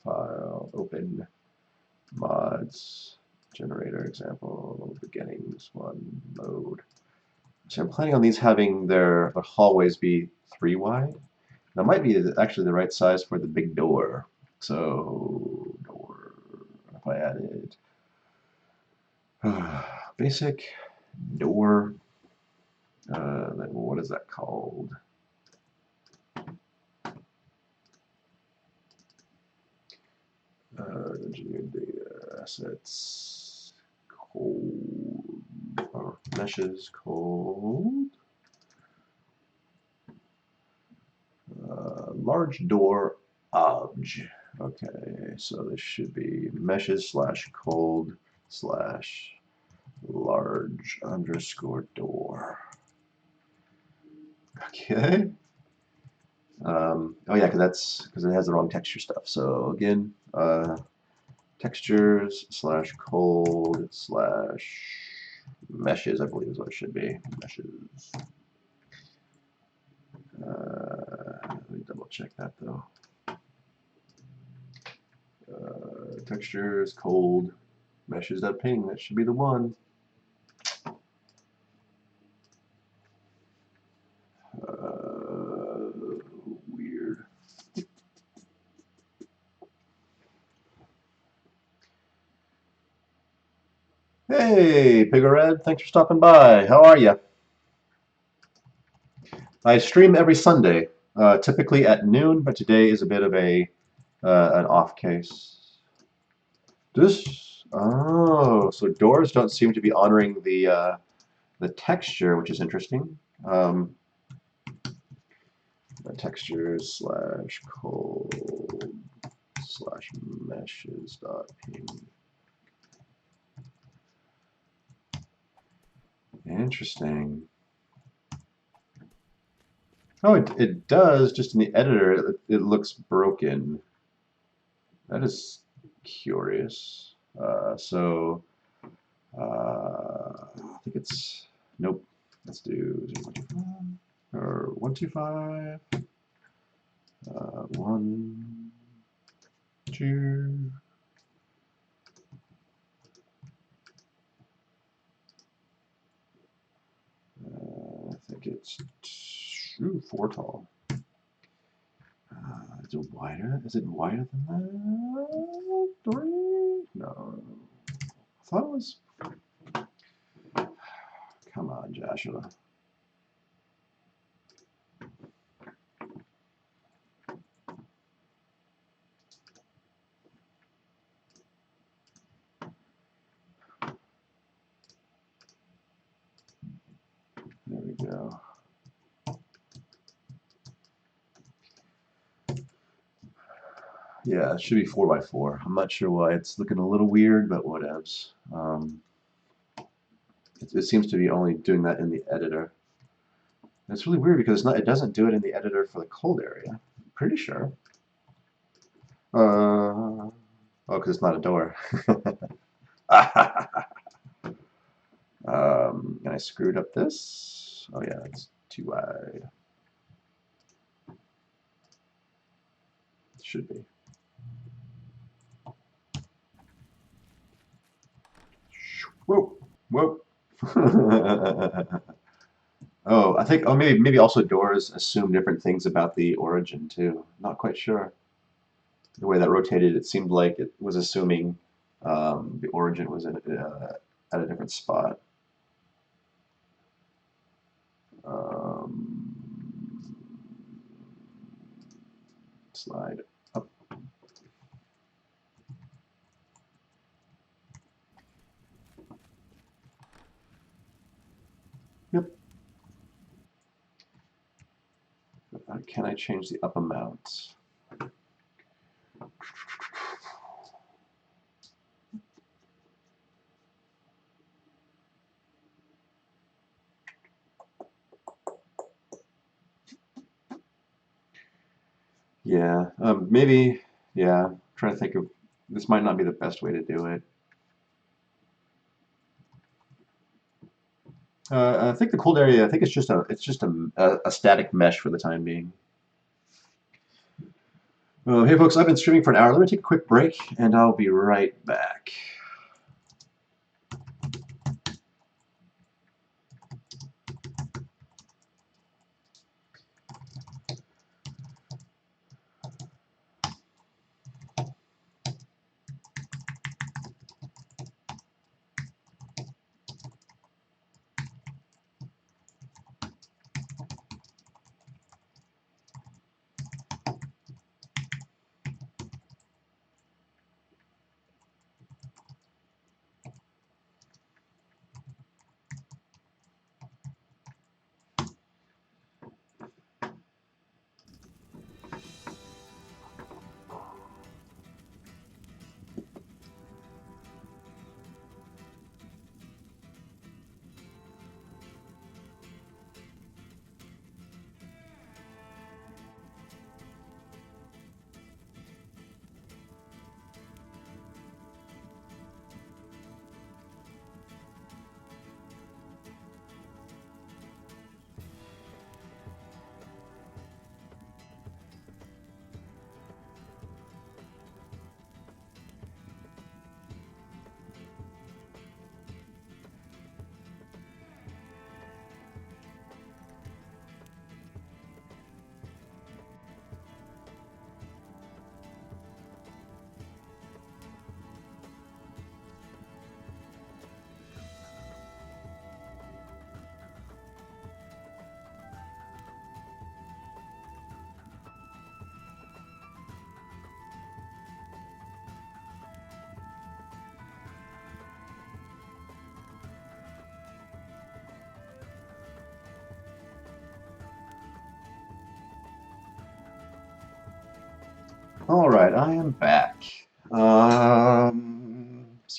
file open mods generator example beginnings one mode. So I'm planning on these having their hallways be 3 wide. That might be actually the right size for the big door. So door, if I added basic door, then what is that called? Engineered data assets code or meshes code. Large door obj. Okay, so this should be meshes slash cold slash large underscore door. Okay. Oh yeah, because it has the wrong texture stuff. So again, textures slash cold slash meshes, I believe is what it should be. Meshes. Let me double check that though. Textures, cold, meshes, that ping, that should be the one. Weird. Hey, Pigored, thanks for stopping by. How are you? I stream every Sunday, typically at noon, but today is a bit of an off case. So doors don't seem to be honoring the texture, which is interesting. The textures slash cold slash meshes dot ping. Interesting. Oh, it does. Just in the editor, it looks broken. That is curious. I think it's nope. Let's do 0, 1, 2, 5 or 1, 2, 5. 1, 2. I think it's 4 tall. Is it wider? Is it wider than that? 3? No. I thought it was. Come on, Joshua. There we go. Yeah, it should be 4 by 4. I'm not sure why it's looking a little weird, but whatevs. It seems to be only doing that in the editor. It's really weird because it doesn't do it in the editor for the cold area. I'm pretty sure. Oh, because it's not a door. And I screwed up this. Oh yeah, it's too wide. It should be. Whoa, whoa. Oh, I think. Oh, maybe also doors assume different things about the origin too. Not quite sure. The way that rotated, it seemed like it was assuming the origin was at a different spot. Um, Slide up. Yep. Can I change the up amount? Yeah, maybe. Yeah, I'm trying to think of. This might not be the best way to do it. I think the cold area. I think it's just a static mesh for the time being. Hey folks, I've been streaming for an hour. Let me take a quick break, and I'll be right back. All right, I am back. So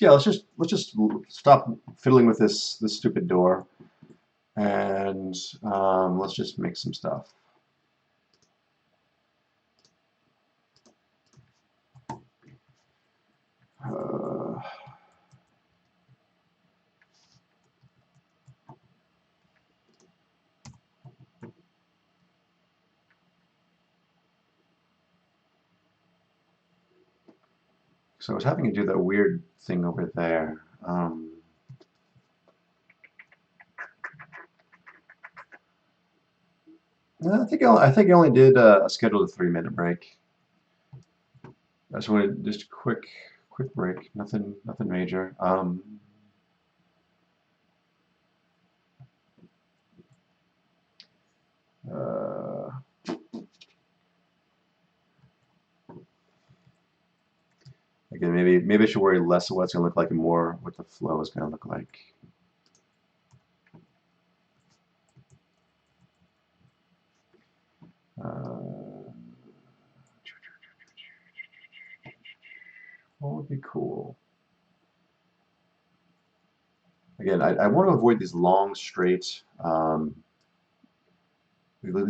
yeah, let's just stop fiddling with this stupid door, and let's just make some stuff. So I was having to do that weird thing over there. No, I think I only did a scheduled 3 minute break. I just wanted just a quick break. Nothing major. Uh, Again, maybe I should worry less of what it's gonna look like and more what the flow is gonna look like. Uh, what would be cool? Again, I want to avoid these long these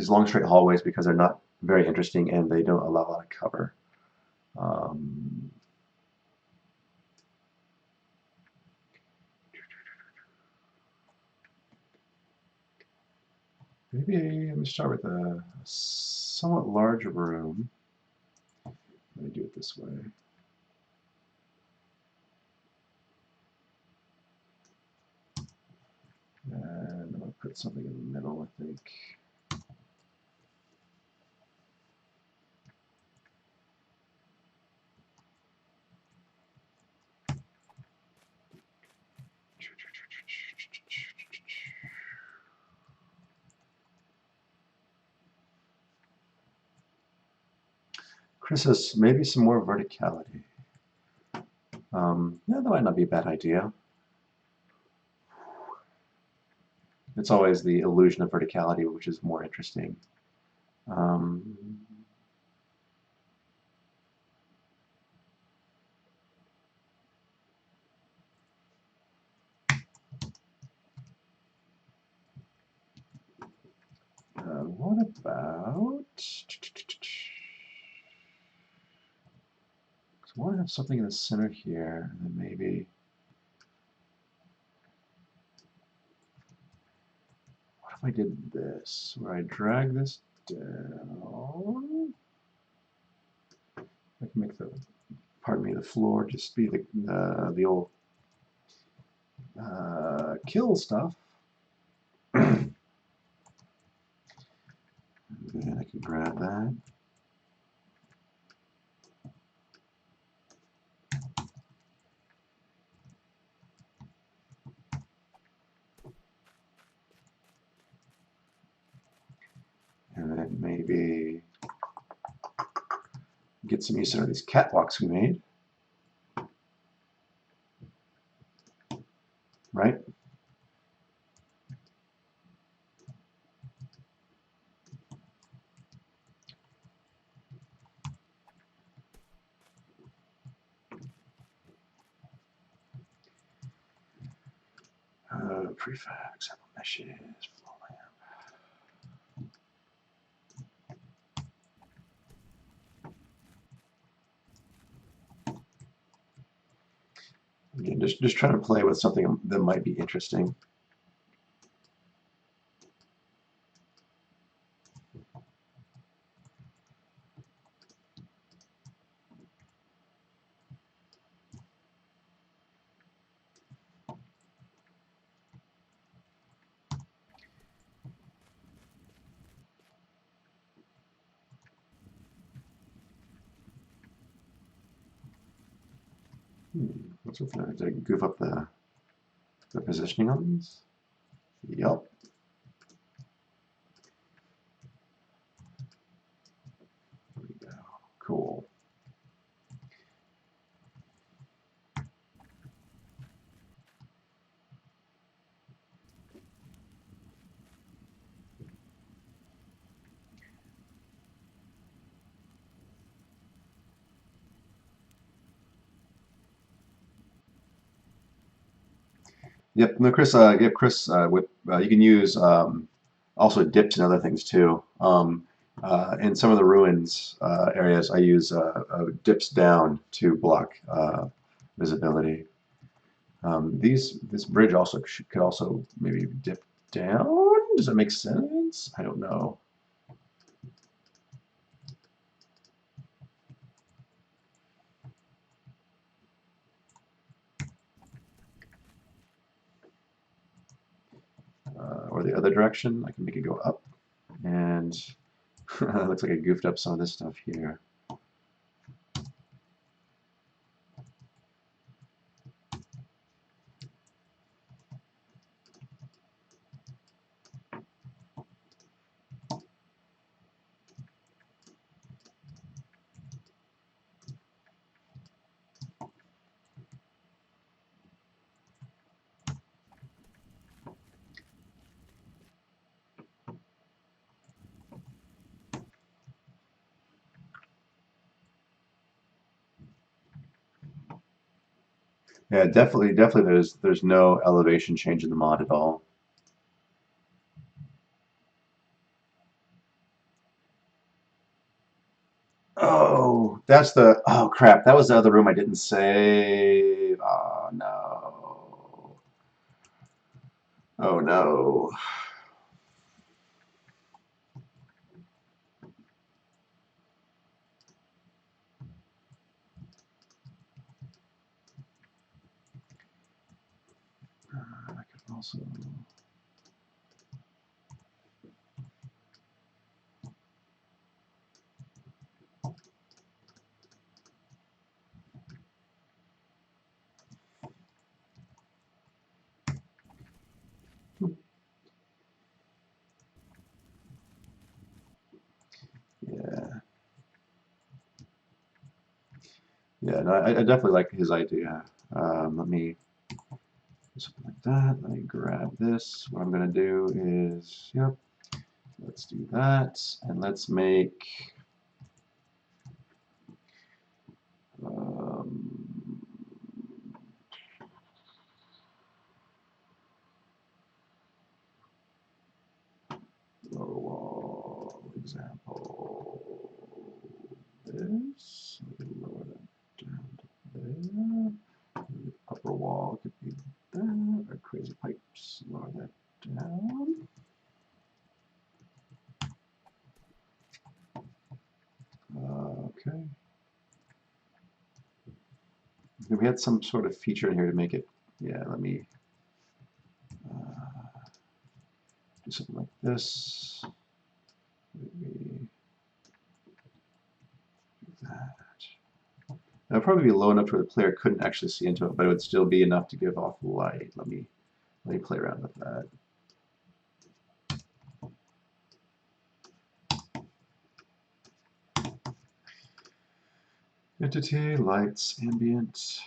long straight hallways because they're not very interesting and they don't allow a lot of cover. Um, Maybe let me start with a somewhat larger room. Let me do it this way. And I'm going to put something in the middle, I think. Chris says maybe some more verticality. Yeah, that might not be a bad idea. It's always the illusion of verticality, which is more interesting. Um, what about? So I want to have something in the center here, and then maybe. What if I did this, where I drag this down? I can make the, pardon me, the floor just be the old kill stuff. And I can grab that. And then maybe get some use out of these catwalks we made. Right? Prefab, example meshes, floor lamp. Again, just trying to play with something that might be interesting. What's with that? Did I goof up the positioning on these? Yup. There we go. Cool. Yep. No, Chris. Yep, Chris. With you can use also dips and other things too. In some of the ruins areas, I use dips down to block visibility. This bridge also could also maybe dip down. Does that make sense? I don't know. or the other direction. I can make it go up, and it looks like I goofed up some of this stuff here. Yeah, definitely. There's no elevation change in the mod at all. Oh, that's the. Oh crap! That was the other room I didn't save. Oh no. Oh no. I could also. Yeah. Yeah. No, I definitely like his idea. Let me do something like that. Let me grab this. What I'm gonna do is, yep. Let's do that, and let's make. Um, lower wall example. This. We can lower that down to there. The upper wall could be that. Or crazy pipes. Lower that down. Okay. We had some sort of feature in here to make it. Yeah, let me do something like this. Maybe that. That would probably be low enough where the player couldn't actually see into it, but it would still be enough to give off light. Let me play around with that. Entity, lights, ambient.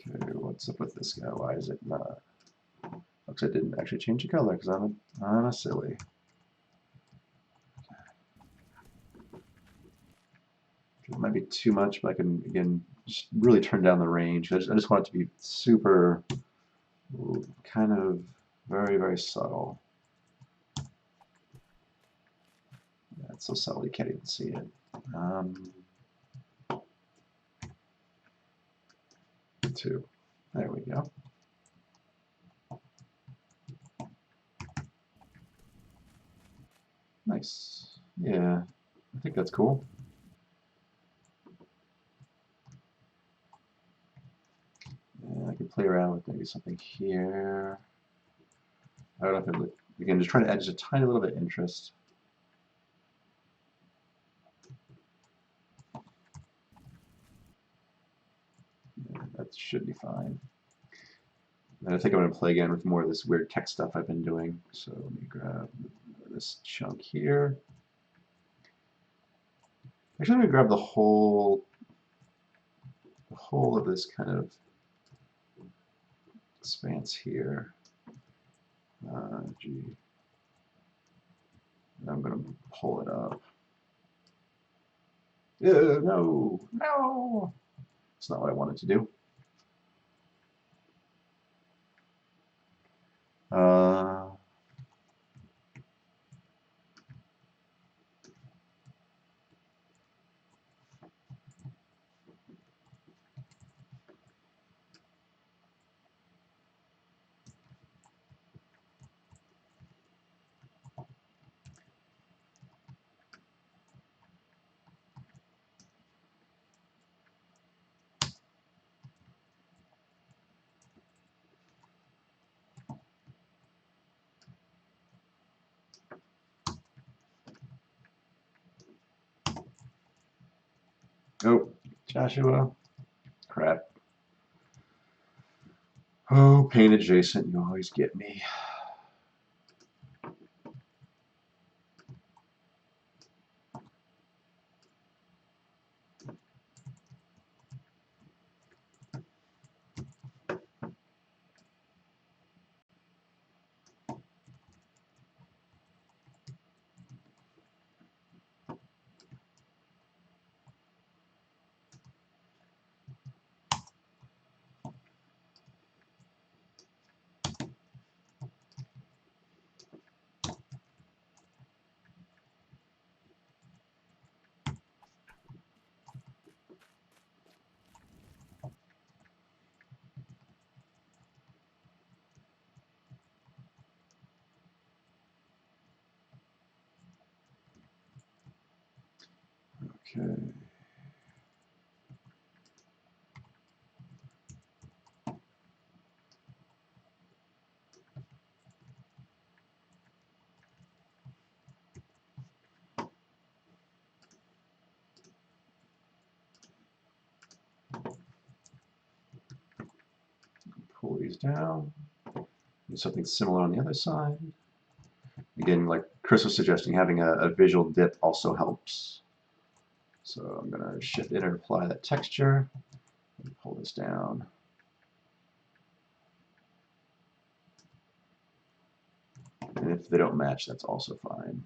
Okay, what's up with this guy? Why is it not? Looks like I didn't actually change the color because I'm a silly. It might be too much, but I can again just really turn down the range. I just want it to be super, kind of very subtle. Yeah, it's so subtle you can't even see it. Two. There we go. Nice. Yeah, I think that's cool. Yeah, I can play around with maybe something here. I don't know if it would, again, just trying to add just a tiny little bit of interest. Yeah, that should be fine. And I think I'm going to play again with more of this weird text stuff I've been doing. So let me grab this chunk here. Actually, I'm going to grab the whole of this kind of expanse here. Gee. I'm going to pull it up. No. It's not what I wanted to do. Uh, Oh, Joshua. Crap. Oh, paint adjacent. You always get me. Okay. Pull these down. Do something similar on the other side. Again, like Chris was suggesting, having a visual dip also helps. So I'm going to shift in and apply that texture. Pull this down. And if they don't match, that's also fine.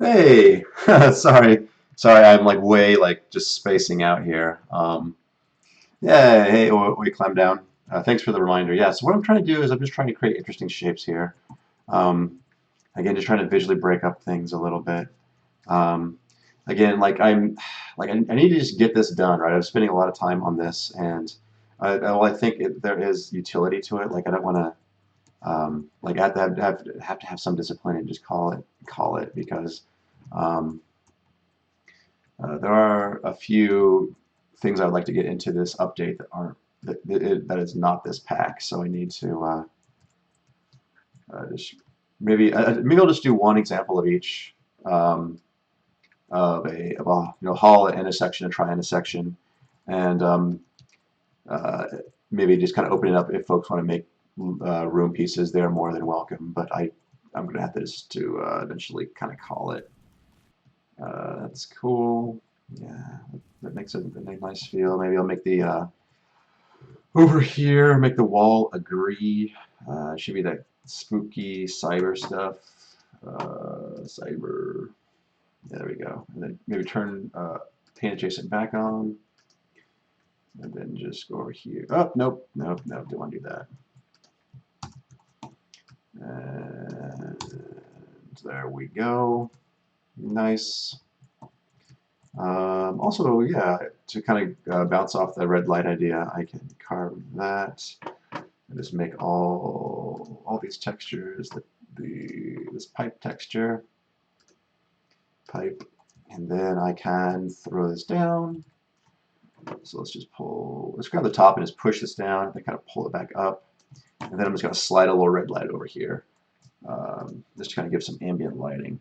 Hey, sorry, I'm like way like just spacing out here. Yeah, hey, wait, climb down. Thanks for the reminder. Yeah, so what I'm trying to do is I'm just trying to create interesting shapes here. Um, again, just trying to visually break up things a little bit. Um, again, I need to just get this done, right? I'm spending a lot of time on this, and well, I think there is utility to it. Like I don't want to like have to have some discipline and just call it because um, there are a few things I'd like to get into this update that aren't that is not this pack. So I need to just maybe I'll just do one example of each. Um, of a hull, an intersection, a tri-intersection, and uh, maybe just kind of open it up if folks want to make room pieces. They're more than welcome, but I'm gonna have to just to eventually kind of call it. That's cool. Yeah, that makes it a nice feel. Maybe I'll make the over here, make the wall agree. Should be that spooky cyber stuff. Cyber. There we go. And then maybe turn paint adjacent back on. And then just go over here. Oh, nope, nope, nope, don't want to do that. And there we go. Nice. Also, yeah, to kind of bounce off the red light idea, I can carve that and just make all these textures, this pipe texture, pipe, and then I can throw this down. So let's grab the top and just push this down, then kind of pull it back up. And then I'm just going to slide a little red light over here, just to kind of give some ambient lighting.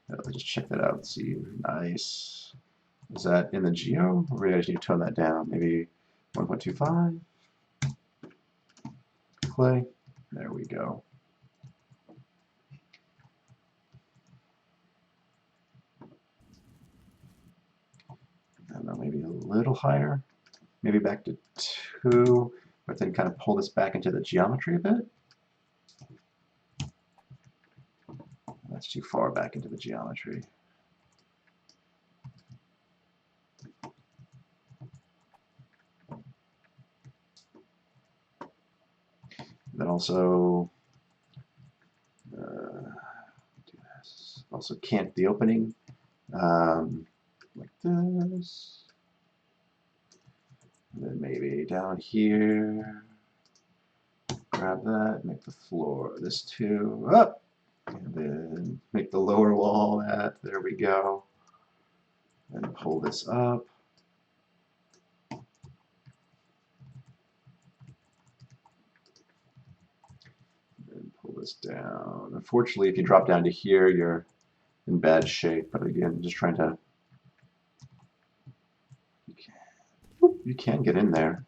Let's just check that out and see. Nice. Is that in the geo? Or maybe I just need to tone that down. Maybe 1.25. Play. There we go. I don't know, maybe a little higher. Maybe back to 2, but then kind of pull this back into the geometry a bit. That's too far back into the geometry. Then also do this. Also can't the opening like this. And then maybe down here, grab that, make the floor this too up, and then make the lower wall that. There we go. And pull this up. And pull this down. Unfortunately, if you drop down to here, you're in bad shape. But again, just trying to. You can get in there.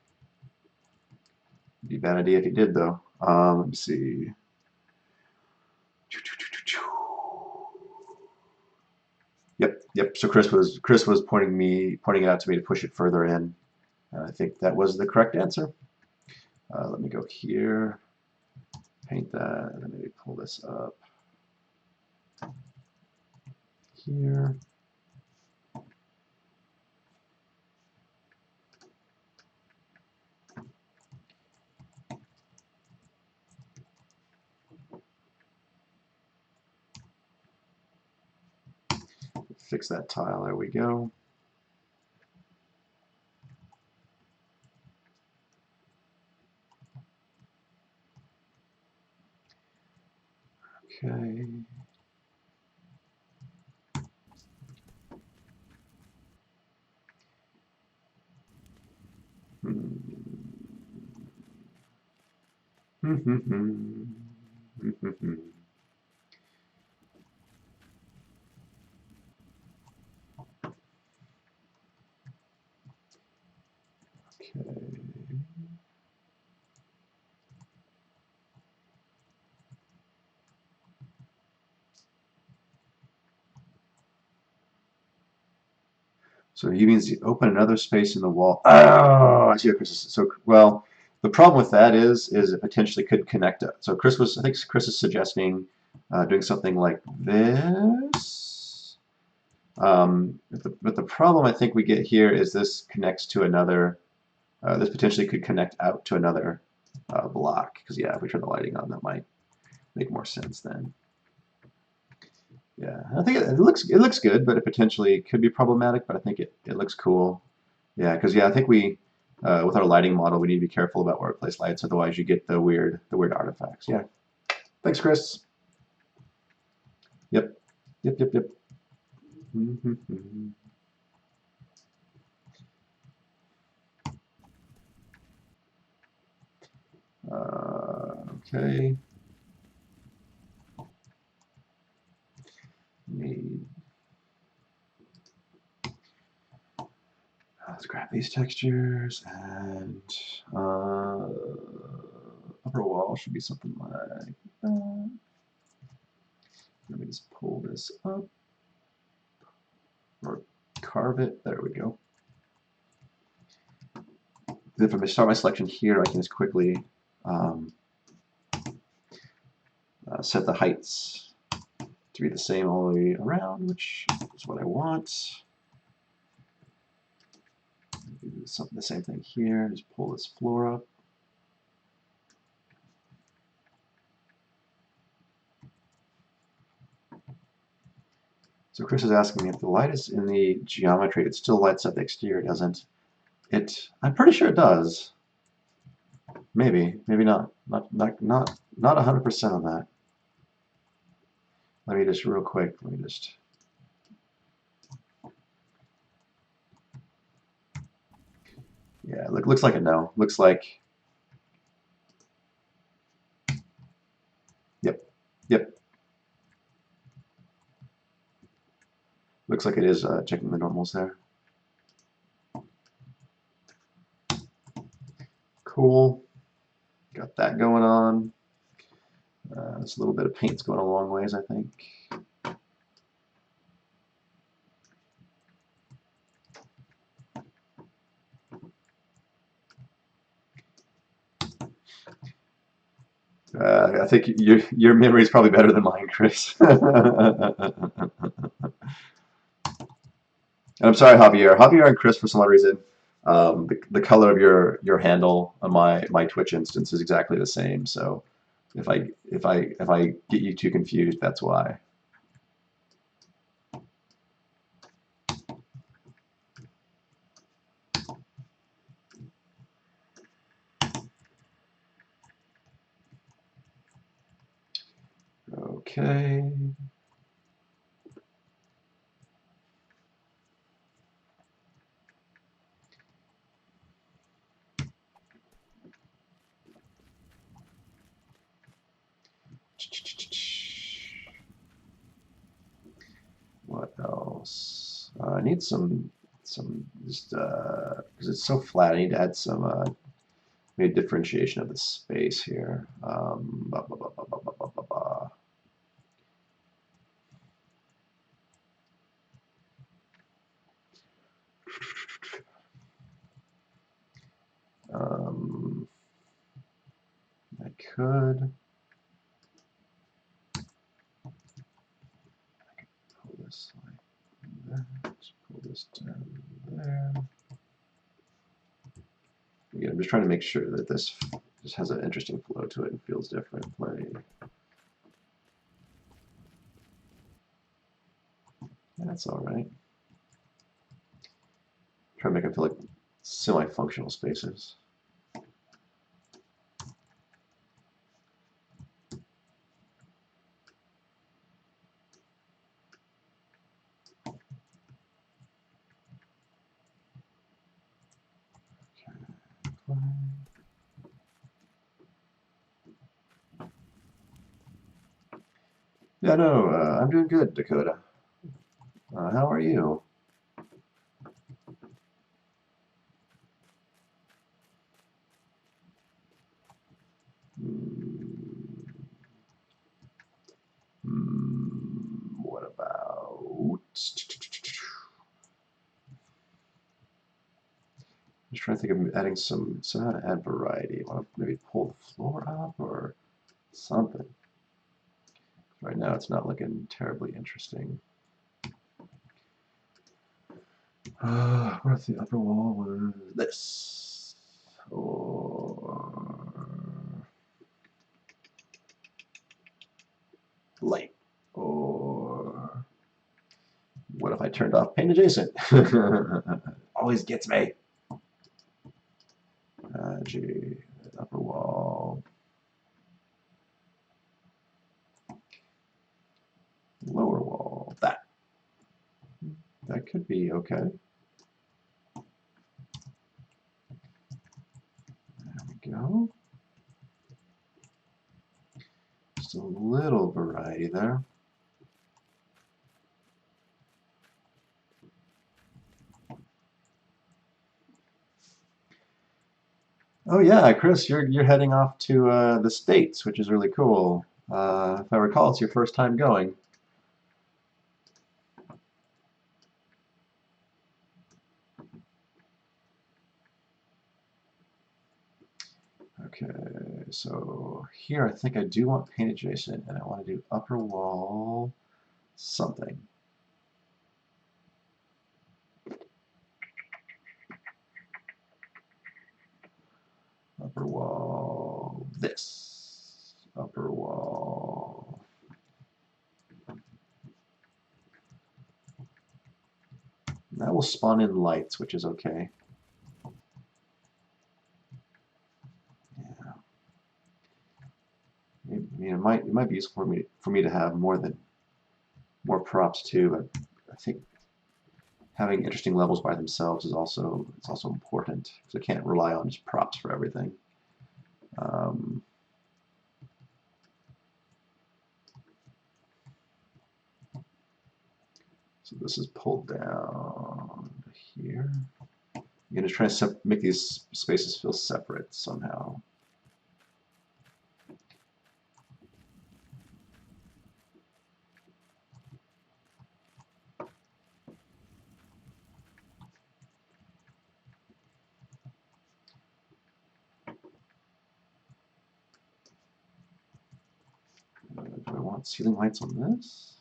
It'd be a bad idea if you did, though. Let me see. Yep. So Chris was pointing it out to me to push it further in. I think that was the correct answer. Let me go here, paint that, and then maybe pull this up here. Fix that tile. There we go. Okay. Okay. So he means you open another space in the wall. Oh, I see what Chris is. So, well, the problem with that is it potentially could connect it. So I think Chris is suggesting doing something like this. But the problem I think we get here is this connects to another. This potentially could connect out to another block. Because yeah, if we turn the lighting on, that might make more sense then. Yeah, I think it looks good, but it potentially could be problematic. But I think it looks cool. Yeah, because yeah, I think we with our lighting model we need to be careful about where we place lights, otherwise you get the weird artifacts. Yeah. Thanks, Chris. Yep. Yep. Okay. Let's grab these textures and upper wall should be something like that. Let me just pull this up or carve it. There we go. Then if I start my selection here, I can just quickly set the heights to be the same all the way around, which is what I want. Do the same thing here. Just pull this floor up. So Chris is asking me if the light is in the geometry, it still lights up the exterior, doesn't it? I'm pretty sure it does. Maybe not. Not 100% on that. Let me just real quick. Let me just. Yeah, looks like a no. Looks like. Yep. Looks like it is checking the normals there. Cool. Got that going on. This little bit of paint's going a long ways, I think. I think your memory is probably better than mine, Chris. And I'm sorry, Javier. Javier and Chris, for some odd reason, The color of your handle on my Twitch instance is exactly the same. So if I get you too confused, that's why. Okay. What else? I need some just because it's so flat. I need to add some maybe differentiation of the space here. Ba, ba, ba, ba, ba, ba, ba, ba, ba. Um, I could pull this like that. Pull this down there. Again, I'm just trying to make sure that this just has an interesting flow to it and feels different. That's all right. Try to make them feel like semi-functional spaces. Okay. Yeah, no, I'm doing good, Dakota. How are you? Hmm, what about? Just trying to think of adding somehow to add variety. I want to maybe pull the floor up or something. Right now, it's not looking terribly interesting. What if the upper wall was this? Or light? Or what if I turned off paint adjacent? Always gets me. G, upper wall. Lower wall. That could be okay. There we go. Just a little variety there. Oh yeah, Chris, you're heading off to the States, which is really cool. If I recall, it's your first time going. Okay, so here I think I do want paint adjacent, and I want to do upper wall something. Upper wall this. Upper wall. That will spawn in lights, which is okay. Yeah. I mean, it might be useful for me to have more props too, but I think having interesting levels by themselves is also important because I can't rely on just props for everything. Um, so this is pulled down here. I'm going to try to make these spaces feel separate somehow. Do I want ceiling lights on this?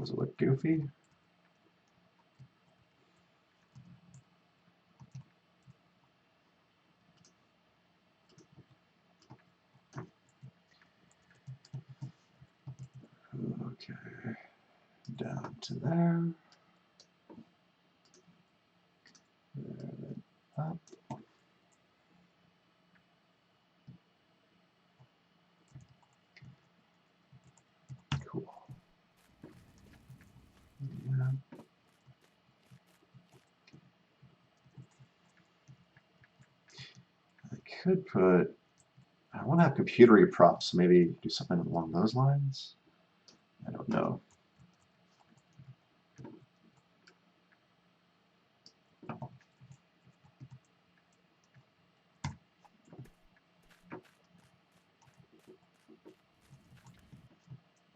Does it look goofy? Okay, down to there. And up. Cool. Yeah. I could put, I want to have computery props, maybe do something along those lines. I don't know.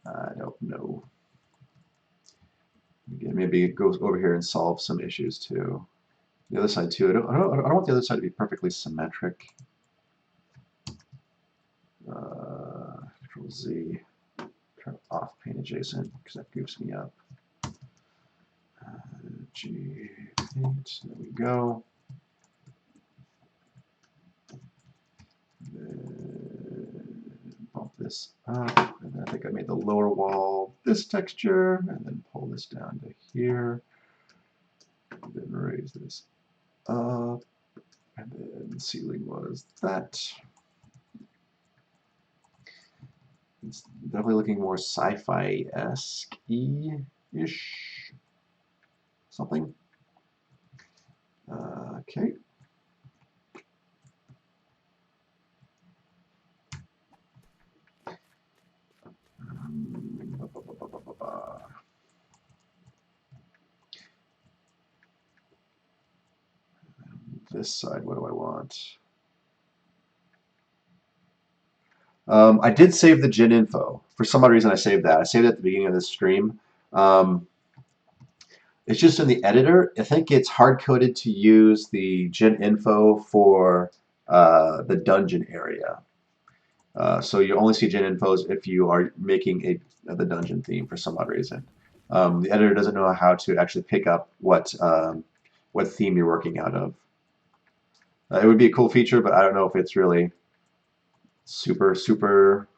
I don't know. Again, maybe it goes over here and solves some issues too. The other side too. I don't want the other side to be perfectly symmetric. Control Z. Turn off paint adjacent because that goofs me up. G paint. There we go. Bump this up, and then I think I made the lower wall this texture, and then pull this down to here, and then raise this up, and then the ceiling was that. It's definitely looking more sci-fi-esque-ish, something. Okay. This side, what do I want? I did save the gin info. For some odd reason, I saved that. I saved it at the beginning of this stream. It's just in the editor. I think it's hard-coded to use the gin info for the dungeon area. So you only see gin infos if you are making the dungeon theme for some odd reason. The editor doesn't know how to actually pick up what theme you're working out of. It would be a cool feature, but I don't know if it's really super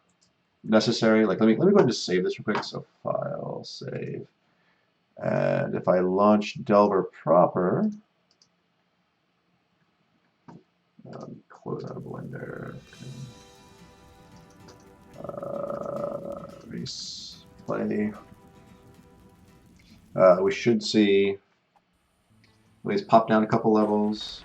necessary. Like let me go ahead and just save this real quick. So file, save, and if I launch Delver proper, close out of Blender. Erase play. We should see. Let's pop down a couple levels.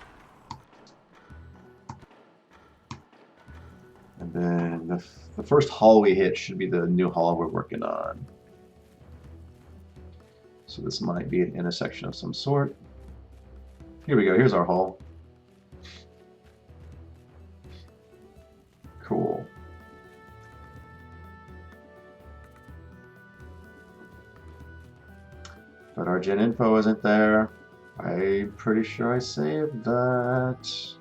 And then the first hall we hit should be the new hall we're working on. So this might be an intersection of some sort. Here we go, here's our hall. Cool. But our gen info isn't there. I'm pretty sure I saved that.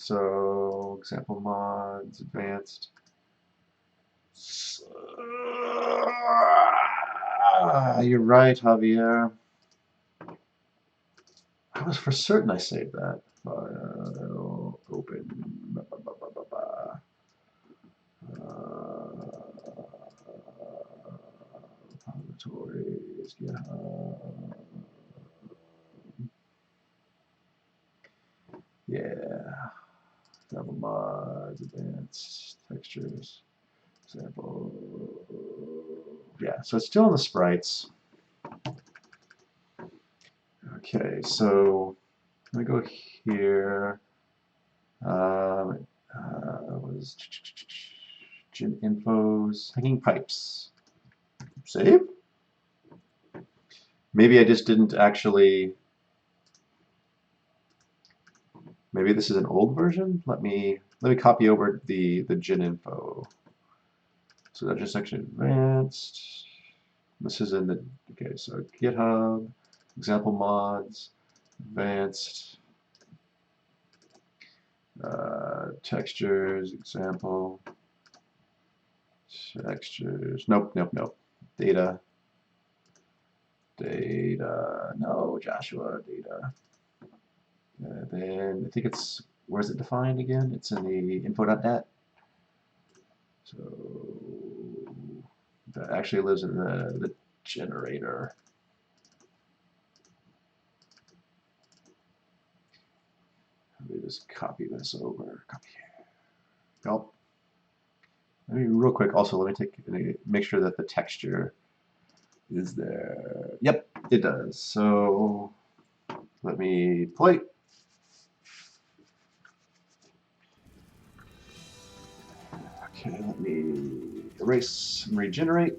So, example mods, advanced. You're right, Javier. I was for certain I saved that. File, open. Repositories, GitHub. Yeah. Double mods, advanced textures, example. Yeah, so it's still in the sprites. Okay, so let me go here. Was gin infos, hanging pipes. Save? Maybe I just didn't actually. Maybe this is an old version. Let me copy over the gin info. So that's just section advanced. This is in the okay. So GitHub, example mods, advanced. Textures, example. Textures. Nope, nope, nope. Data. Data. No, Joshua. Data. Then I think it's, where's it defined again? It's in the info.net. So that actually lives in the generator. Let me just copy this over. Copy. Nope. Let me real quick. Also, let me make sure that the texture is there. Yep, it does. So let me play. Okay, let me erase and regenerate.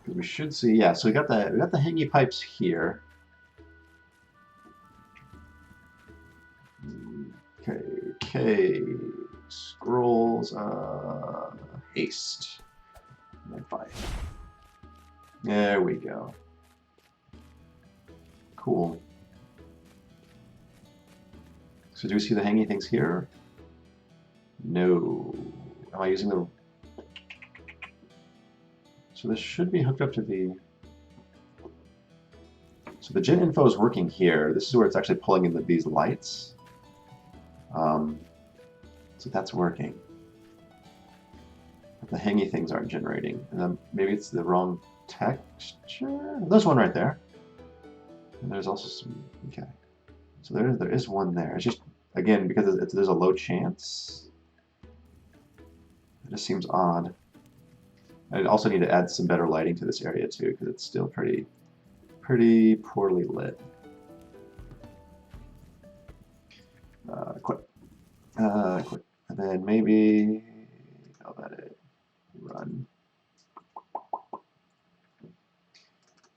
Because we should see, yeah. So we got the hanging pipes here. Okay, K scrolls haste. And 5. There we go. Cool. So do we see the hanging things here? No. Am I using the... So this should be hooked up to the... So the gen info is working here. This is where it's actually pulling in these lights. So that's working. But the hangy things aren't generating. And then maybe it's the wrong texture? There's one right there. And there's also some... Okay. So there is one there. It's just, again, because there's a low chance. It just seems odd. I also need to add some better lighting to this area too, because it's still pretty poorly lit. Quit. Quit. And then maybe I'll let it run.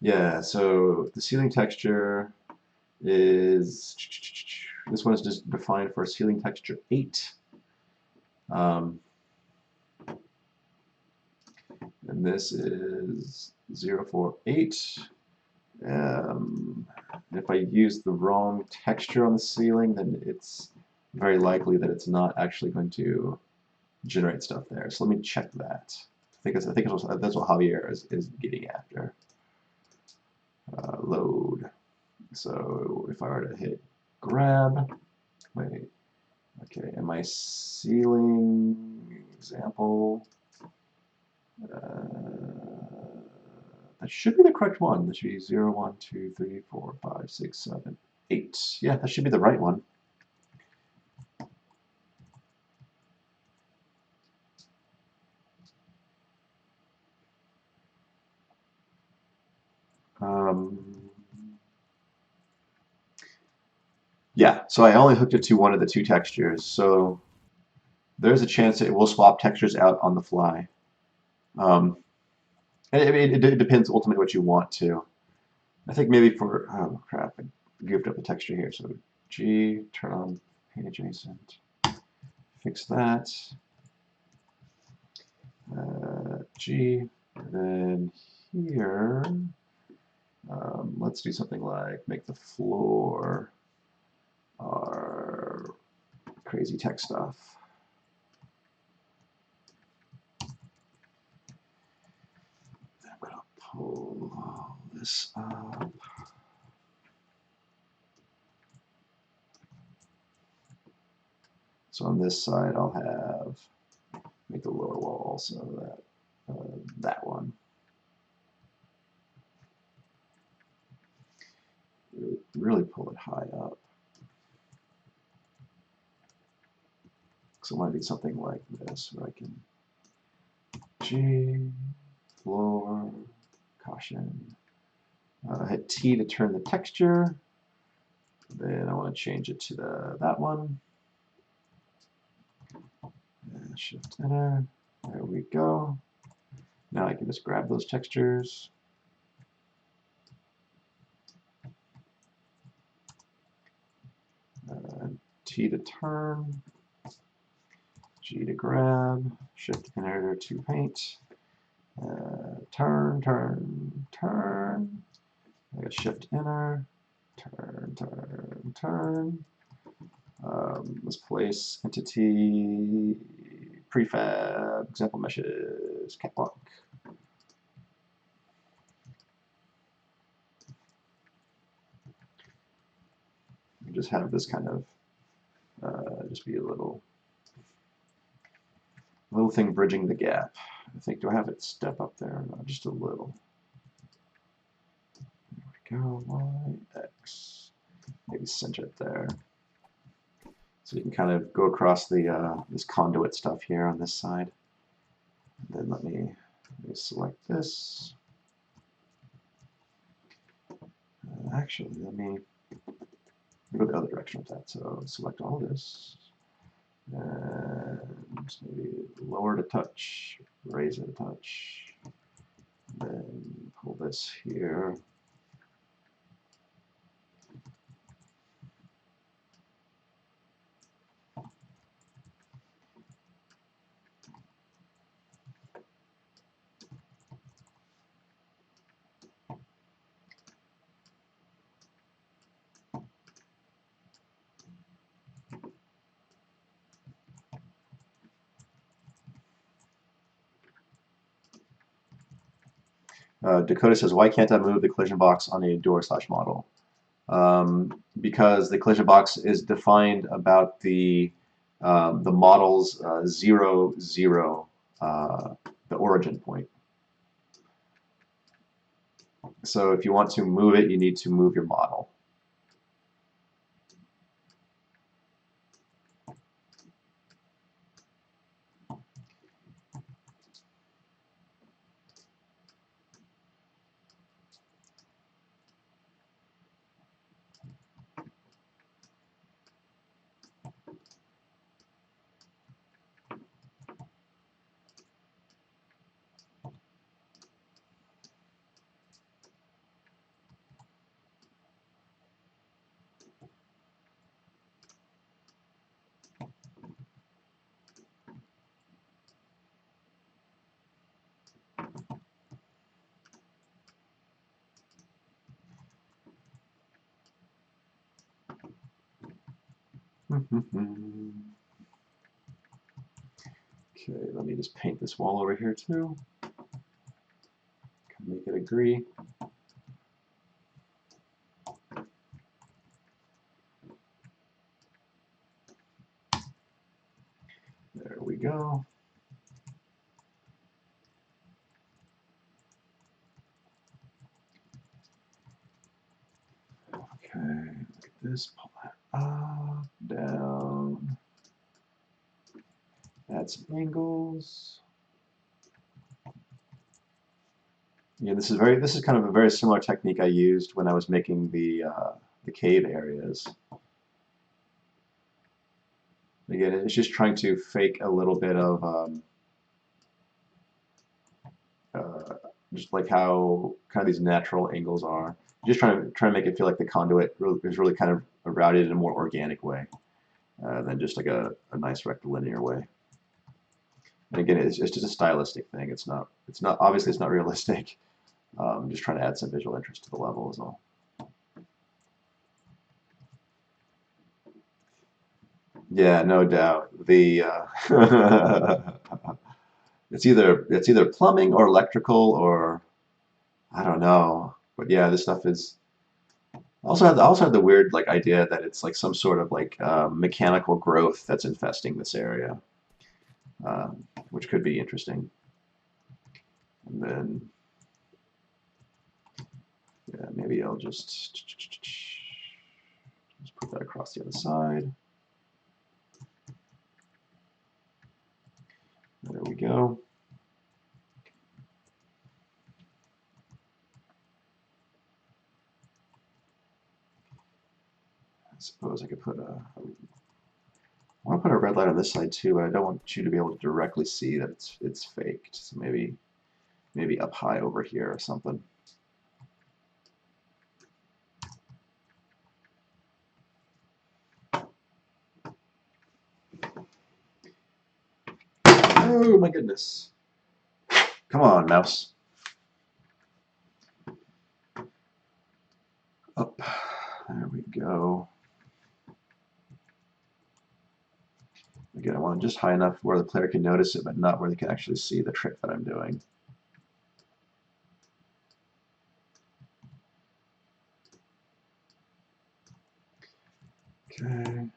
Yeah, so the ceiling texture is, this one is just defined for ceiling texture 8. And this is 048. If I use the wrong texture on the ceiling, then it's very likely that it's not actually going to generate stuff there. So let me check that. I think that's what Javier is getting after. Load. So if I were to hit grab, wait, okay, and my ceiling example, that should be the correct one. That should be 0, 1, 2, 3, 4, 5, 6, 7, 8. Yeah, that should be the right one. Yeah, so I only hooked it to one of the 2 textures, so there's a chance that it will swap textures out on the fly. It depends ultimately what you want to. I think maybe for, oh crap, I goofed up the texture here. So G, turn on paint adjacent, fix that. G, and then here, let's do something like make the floor our crazy tech stuff. Then I'm gonna pull this up. So on this side, I'll have make the lower wall also that one. Really pull it high up. So I want to do something like this, where I can G, floor, caution. Hit T to turn the texture. Then I want to change it to that one. And Shift Enter. There we go. Now I can just grab those textures. T to turn. G to grab. Shift Enter to paint. turn, turn, turn. I got shift enter, turn, turn, turn. Let's place entity prefab example meshes catwalk. Just have this kind of just be a little thing bridging the gap. I think, do I have it step up there? No, just a little. There we go, Y, X. Maybe center it there. So you can kind of go across the this conduit stuff here on this side. And then let me select this. Actually, let me go the other direction with that. So select all this. And maybe lower it a touch, raise it a touch. Then pull this here. Dakota says, why can't I move the collision box on a door/model? Because the collision box is defined about the model's 0, 0, the origin point. So if you want to move it, you need to move your model. Okay, let me just paint this wall over here too. Make it agree. There we go. Okay, look at this. Pull that up, down. Add some angles. Yeah, this is kind of a very similar technique I used when I was making the cave areas. Again, it's just trying to fake a little bit of just like how kind of these natural angles are. Just trying to make it feel like the conduit is really kind of routed in a more organic way than just like a nice rectilinear way. And again, it's just a stylistic thing. It's not obviously it's not realistic. I'm just trying to add some visual interest to the level as well. Yeah, no doubt. The it's either plumbing or electrical or I don't know. But yeah, this stuff is also had the weird like idea that it's like some sort of like mechanical growth that's infesting this area, which could be interesting. And then yeah, maybe I'll just put that across the other side. There we go. I suppose I could put I want to put a red light on this side too, but I don't want you to be able to directly see that it's faked. So maybe up high over here or something. Oh my goodness. Come on, mouse. There we go. Again, I want it just high enough where the player can notice it, but not where they can actually see the trick that I'm doing. Okay.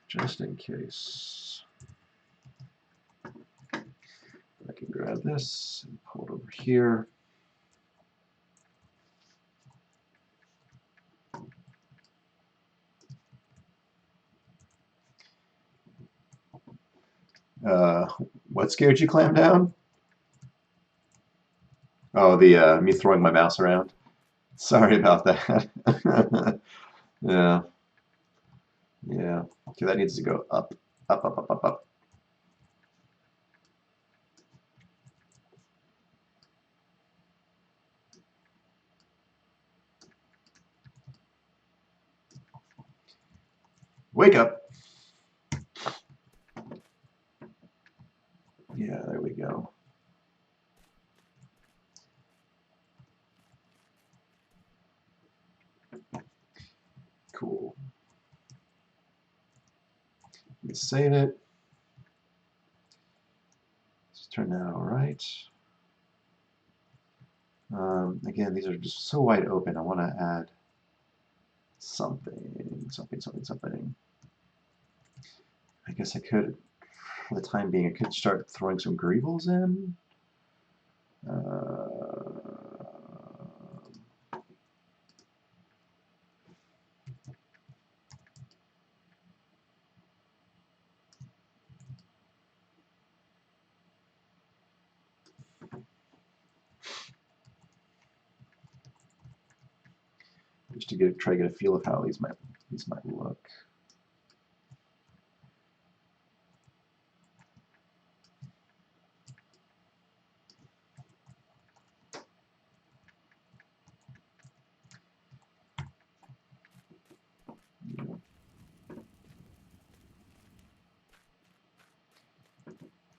Just in case. I can grab this and pull it over here. What scared you, Clam Down? Oh, the me throwing my mouse around. Sorry about that. Yeah, yeah. Okay, that needs to go up, up, up, up, up, up. Wake up. Yeah, there we go. Cool. Let me save it. Let's turn that all right. Again, these are just so wide open. I want to add something, something, something, something. I guess I could, for the time being, I could start throwing some greebles in. Just to try to get a feel of how these might look.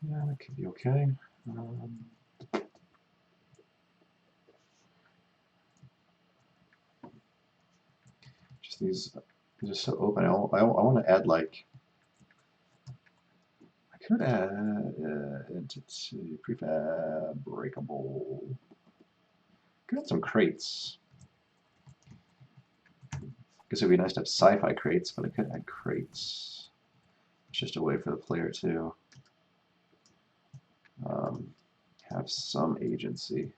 Yeah, that could be okay. Just these are so open. I want to add like, I could add entity prefab breakable. Could add some crates. Guess it'd be nice to have sci-fi crates, but I could add crates. It's just a way for the player to have some agency.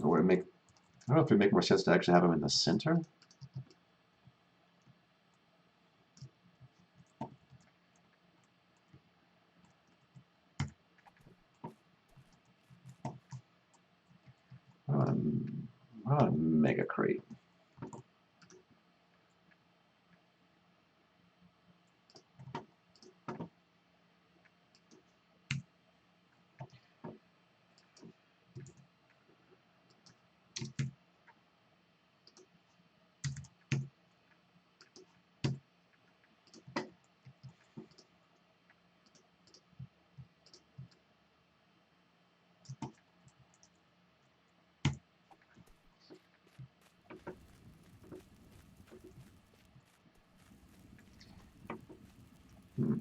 Or it make, I don't know if it would make more sense to actually have them in the center. Mega crate.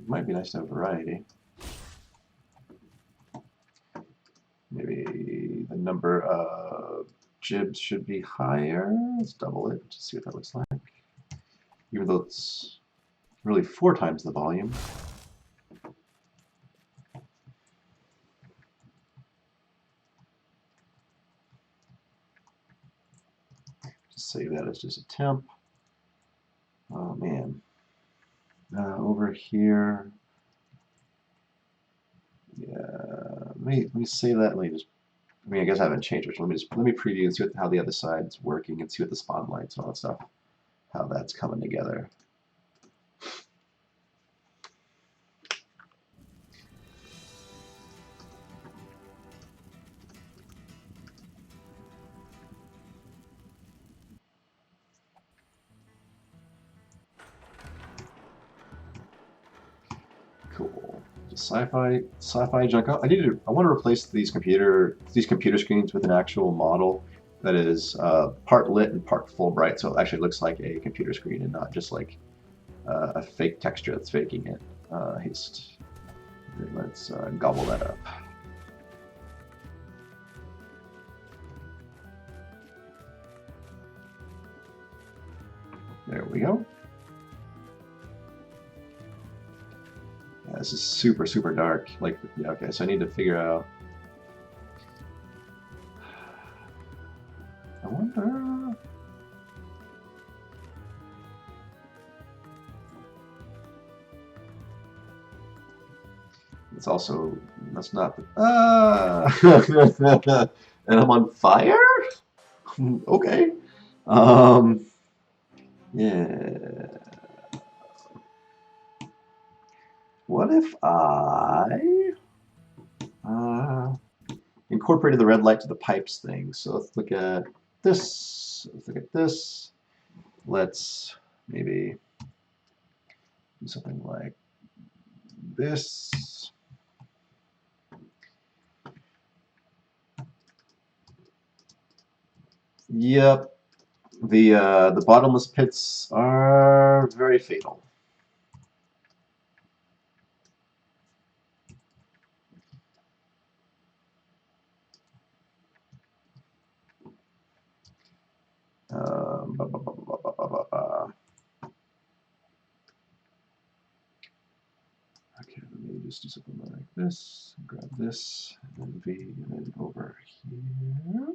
Might be nice to have variety. Maybe the number of jibs should be higher. Let's double it to see what that looks like. Even though it's really 4 times the volume. Just save that as just a temp. Oh man. Over here. Yeah, let me save that. Let me just I mean, I guess I haven't changed much. Let me preview and see how the other side's working and see what the spotlights and all that stuff, how that's coming together. Cool. Just sci-fi junk. I want to replace these computer screens with an actual model that is part lit and part full bright, so it actually looks like a computer screen and not just like a fake texture that's faking it. Haste. Let's gobble that up. There we go. Yeah, this is super, super dark. Like, yeah, okay, so I need to figure out. I wonder. It's also, that's not the. And I'm on fire? Okay. Um, yeah. What if I uh, incorporated the red light to the pipes thing? So let's look at this. Let's look at this. Let's maybe do something like this. Yep. The bottomless pits are very fatal. Ba, ba, ba, ba, ba, ba, ba, ba. Okay, let me just do something like this. Grab this, and then V, and then over here.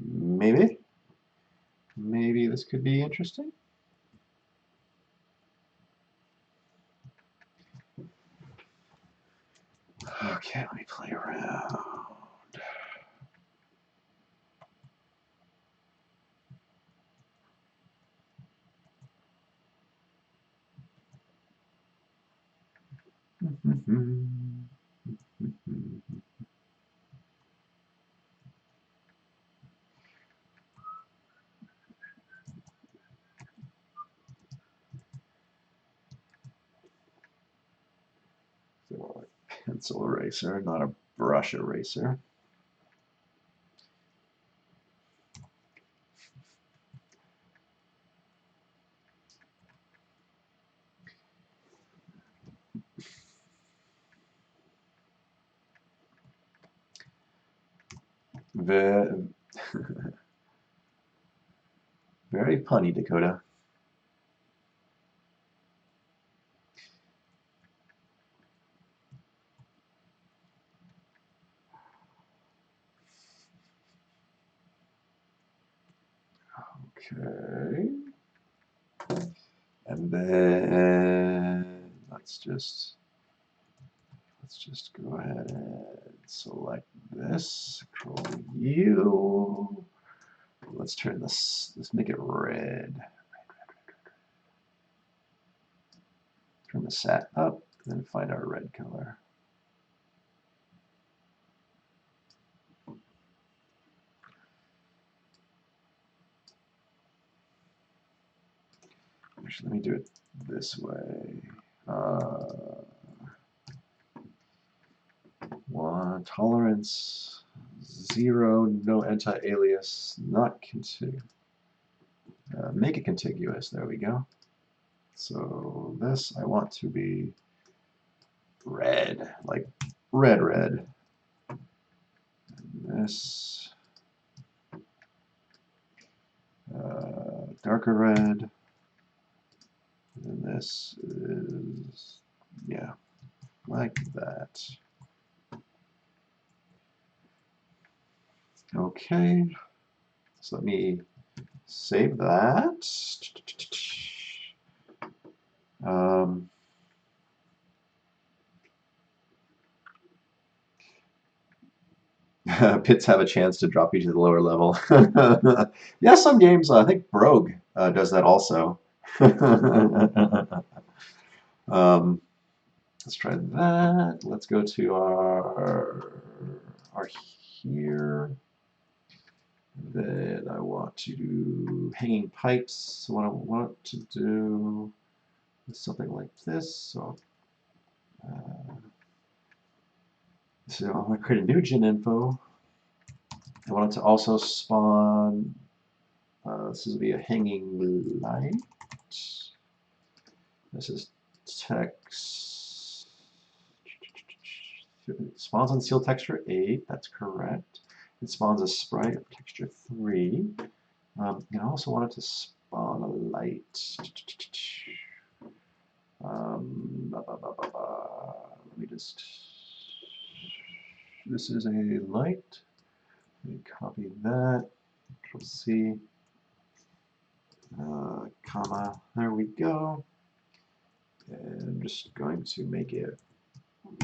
Maybe. Maybe this could be interesting. Okay, let me play around. So, pencil eraser, not a brush eraser. Very, very punny, Dakota. Okay. And then let's just go ahead and select this, control U. Let's turn this, let's make it red. Turn the sat up, and then find our red color. Actually, let me do it this way. One tolerance, 0, no anti-alias, not contiguous. Make it contiguous. There we go. So this I want to be red, like red, red. And this darker red. And this is, yeah, like that. Okay, so let me save that. Um, pits have a chance to drop you to the lower level. Yeah, some games, I think Brogue does that also. um, let's try that. Let's go to our here. Then I want to do hanging pipes. What I want to do is something like this. So I'm going to create a new gen info. I want it to also spawn. This is be a hanging light. This is text. It spawns on seal texture 8. That's correct. It spawns a sprite of texture 3. And I also want it to spawn a light. Let me just. This is a light. Let me copy that. Control C. Comma. There we go. And I'm just going to make it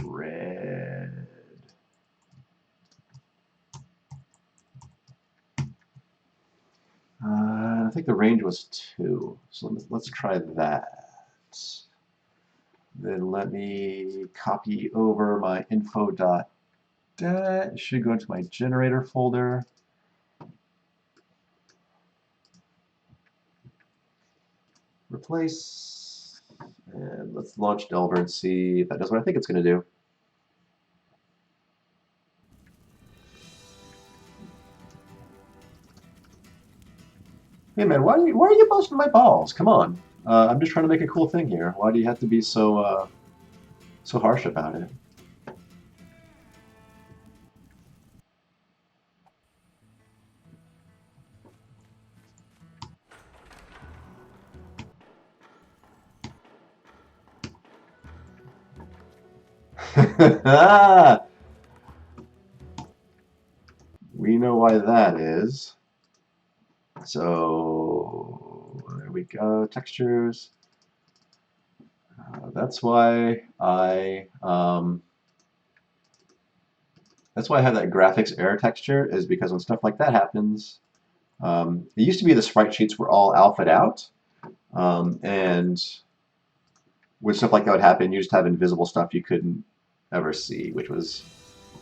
red. I think the range was 2. So let's try that. Then let me copy over my info.dat. It should go into my generator folder. Replace. And let's launch Delver and see if that does what I think it's going to do. Hey man, why are you busting my balls? Come on. I'm just trying to make a cool thing here. Why do you have to be so so harsh about it? We know why that is. So there we go. Textures. That's why that's why I have that graphics error texture, is because when stuff like that happens, it used to be the sprite sheets were all alphaed out, and when stuff like that would happen, you just have invisible stuff you couldn't ever see,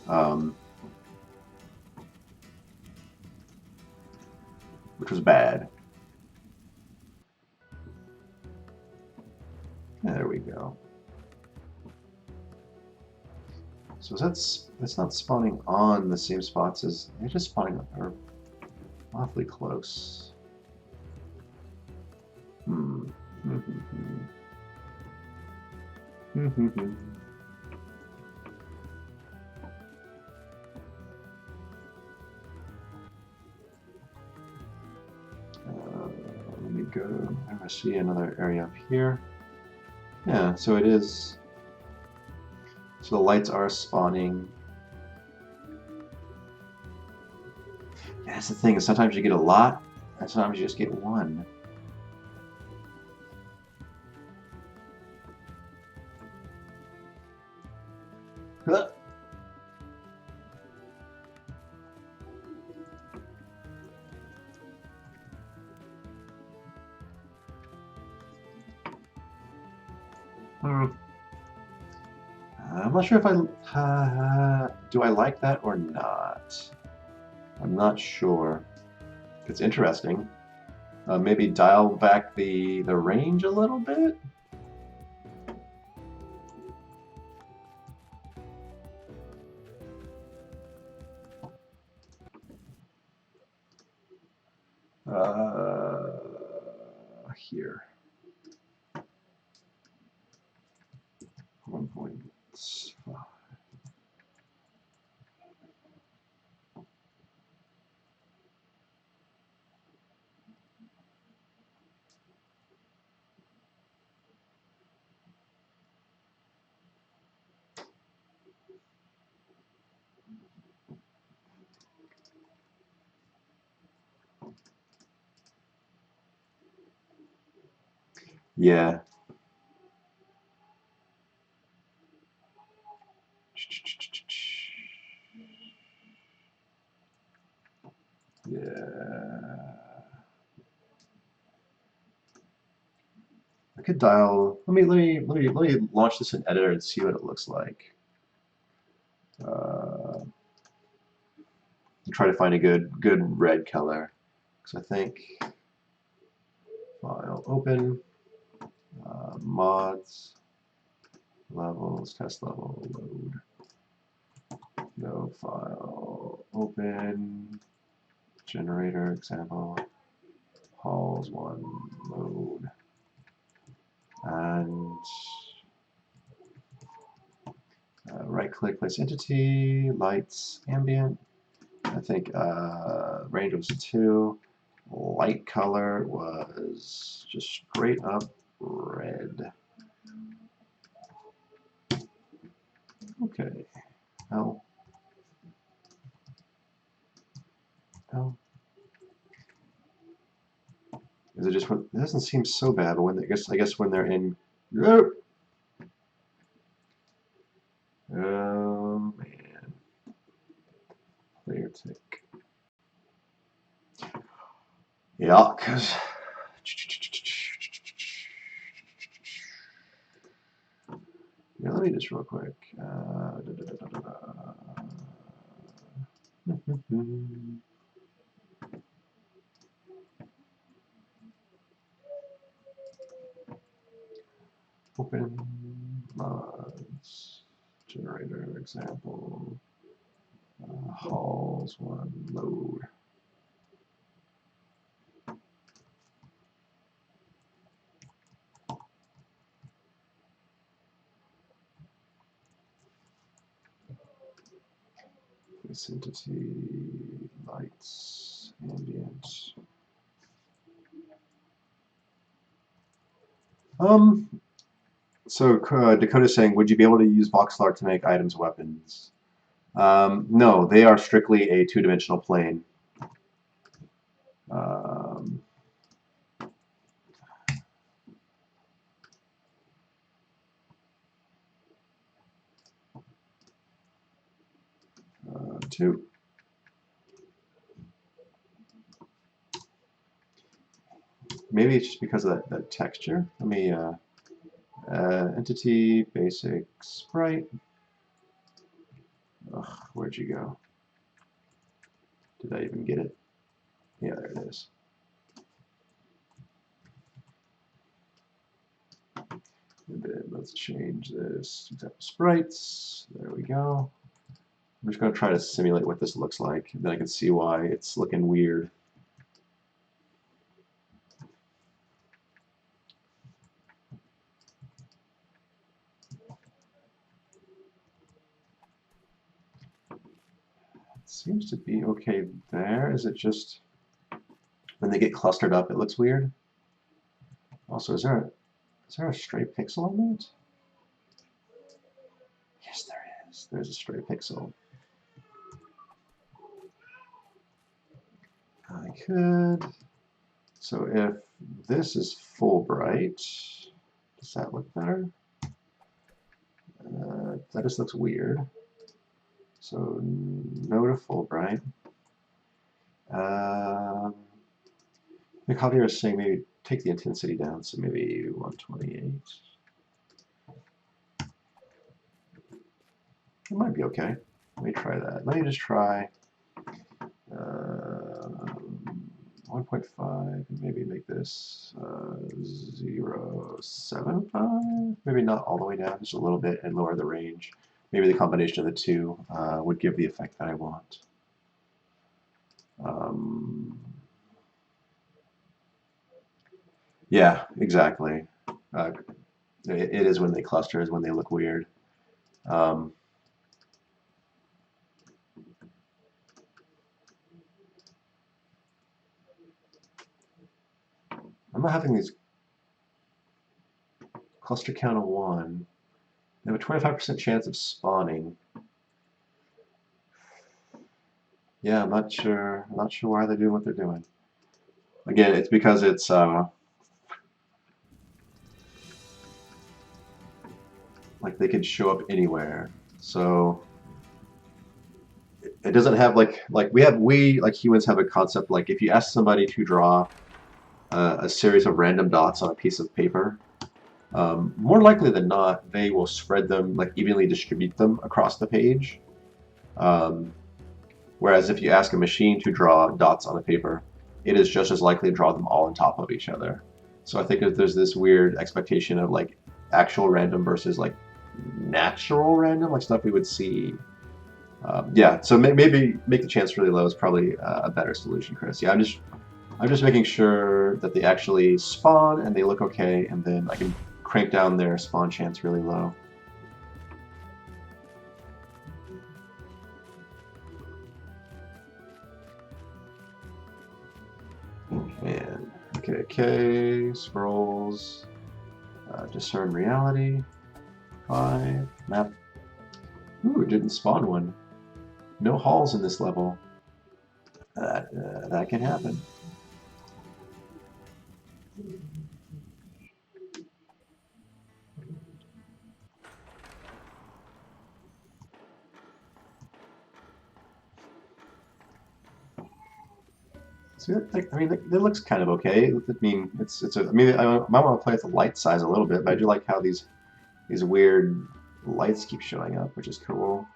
um, which was bad. There we go. So that's not spawning on the same spots as they're just spawning are awfully close. Hmm. Let me go. I see another area up here. Yeah, so it is. So the lights are spawning. That's the thing. Sometimes you get a lot, and sometimes you just get one. I'm not sure if do I like that or not. I'm not sure. It's interesting. Maybe dial back the range a little bit. Here. 1.5. Yeah. could dial. Let me launch this in editor and see what it looks like. Try to find a good red color, because I think file open, mods, levels, test level, load, no file open, generator example, halls one, load, and right click, place entity, lights, ambient. I think range was 2. Light color was just straight up red. Okay. Oh. Oh. Is it just when it doesn't seem so bad, but when I guess when they're in. Oh man. Clear tick. Yeah, because yeah, let me just real quick. Open mods generator example halls one load. This entity lights ambient. So Dakota's saying, would you be able to use voxel art to make items weapons? No, they are strictly a two-dimensional plane. 2. Maybe it's just because of that texture. Let me entity basic sprite. Ugh, where'd you go? Did I even get it? Yeah, there it is. And then let's change this to sprites. There we go. I'm just going to try to simulate what this looks like. Then I can see why it's looking weird. It seems to be okay there. Is it just when they get clustered up, it looks weird? Also, is there a stray pixel on that? Yes, there is. There's a stray pixel. I could. So if this is Fulbright, does that look better? That just looks weird. So no to Fulbright. The copier is saying maybe take the intensity down, so maybe 128. It might be okay. Let me try that. Let me just try 1.5, maybe make this 0.75. Maybe not all the way down, just a little bit, and lower the range. Maybe the combination of the two would give the effect that I want. Yeah, exactly. It is when they cluster, is when they look weird. I'm not having these cluster count of 1. They have a 25% chance of spawning. Yeah, I'm not sure why they're doing what they're doing. Again, it's because it's like they can show up anywhere. So it doesn't have like we like humans have a concept like if you ask somebody to draw a series of random dots on a piece of paper, More likely than not, they will spread them, like evenly distribute them across the page. Um, Whereas if you ask a machine to draw dots on a paper, it is just as likely to draw them all on top of each other. So I think that there's this weird expectation of like actual random versus like natural random, like stuff we would see. Yeah, so maybe make the chance really low is probably a better solution, Chris. Yeah, I'm just making sure that they actually spawn and they look okay, and then I can crank down their spawn chance really low. And okay, scrolls, discern reality, 5, map. Ooh, it didn't spawn one. No halls in this level. That can happen. So I mean, it looks kind of okay. I mean, it's a. I mean, I might want to play with the light size a little bit, but I do like how these weird lights keep showing up, which is cool.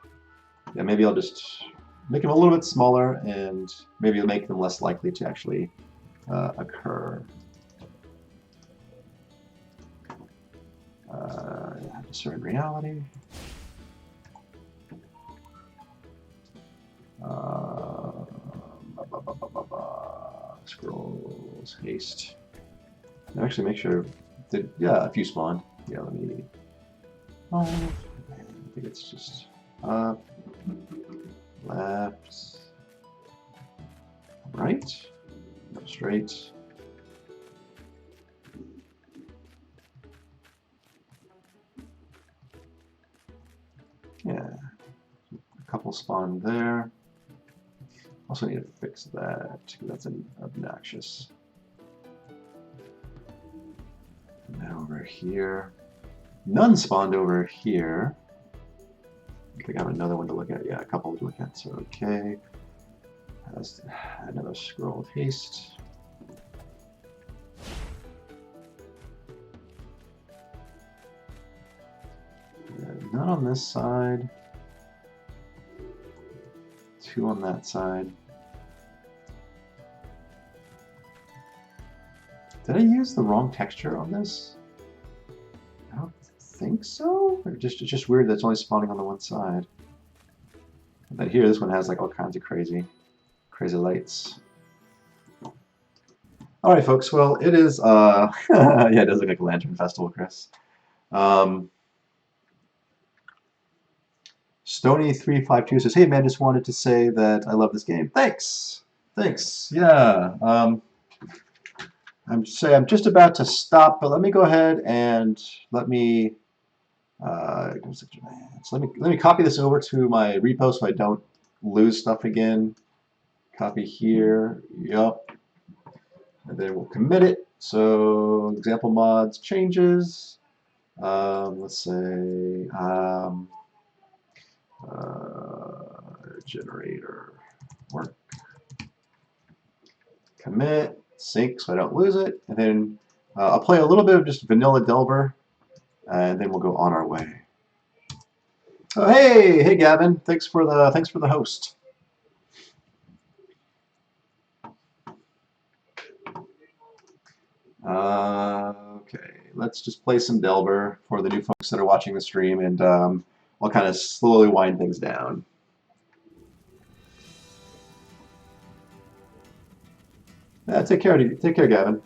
Yeah, maybe I'll just make them a little bit smaller, and maybe make them less likely to actually occur. Discern reality. Scrolls, haste. And actually make sure that, yeah, a few spawned. Yeah, let me. Oh, I think it's just up, left, right, no, straight. Yeah, a couple spawned there. Also need to fix that because that's obnoxious. Now over here, none spawned over here. I think I have another one to look at. Yeah, a couple to look at. So okay, has another scroll of haste. None on this side. 2 on that side. Did I use the wrong texture on this? I don't think so. Or it's just weird that it's only spawning on the one side. But here, this one has like all kinds of crazy lights. All right, folks. Well, it is. Yeah, it does look like a lantern festival, Chris. Stony352 says, "Hey man, just wanted to say that I love this game. Thanks. Yeah. I'm just about to stop, but let me go ahead and let me so let me copy this over to my repo so I don't lose stuff again. Copy here. Yup. And then we'll commit it. So example mods changes. Let's say generator work. Commit, sync so I don't lose it, and then I'll play a little bit of just vanilla Delver, and then we'll go on our way. Oh hey Gavin, thanks for the host. Okay, let's just play some Delver for the new folks that are watching the stream, and I'll kind of slowly wind things down. Yeah, take care, Gavin.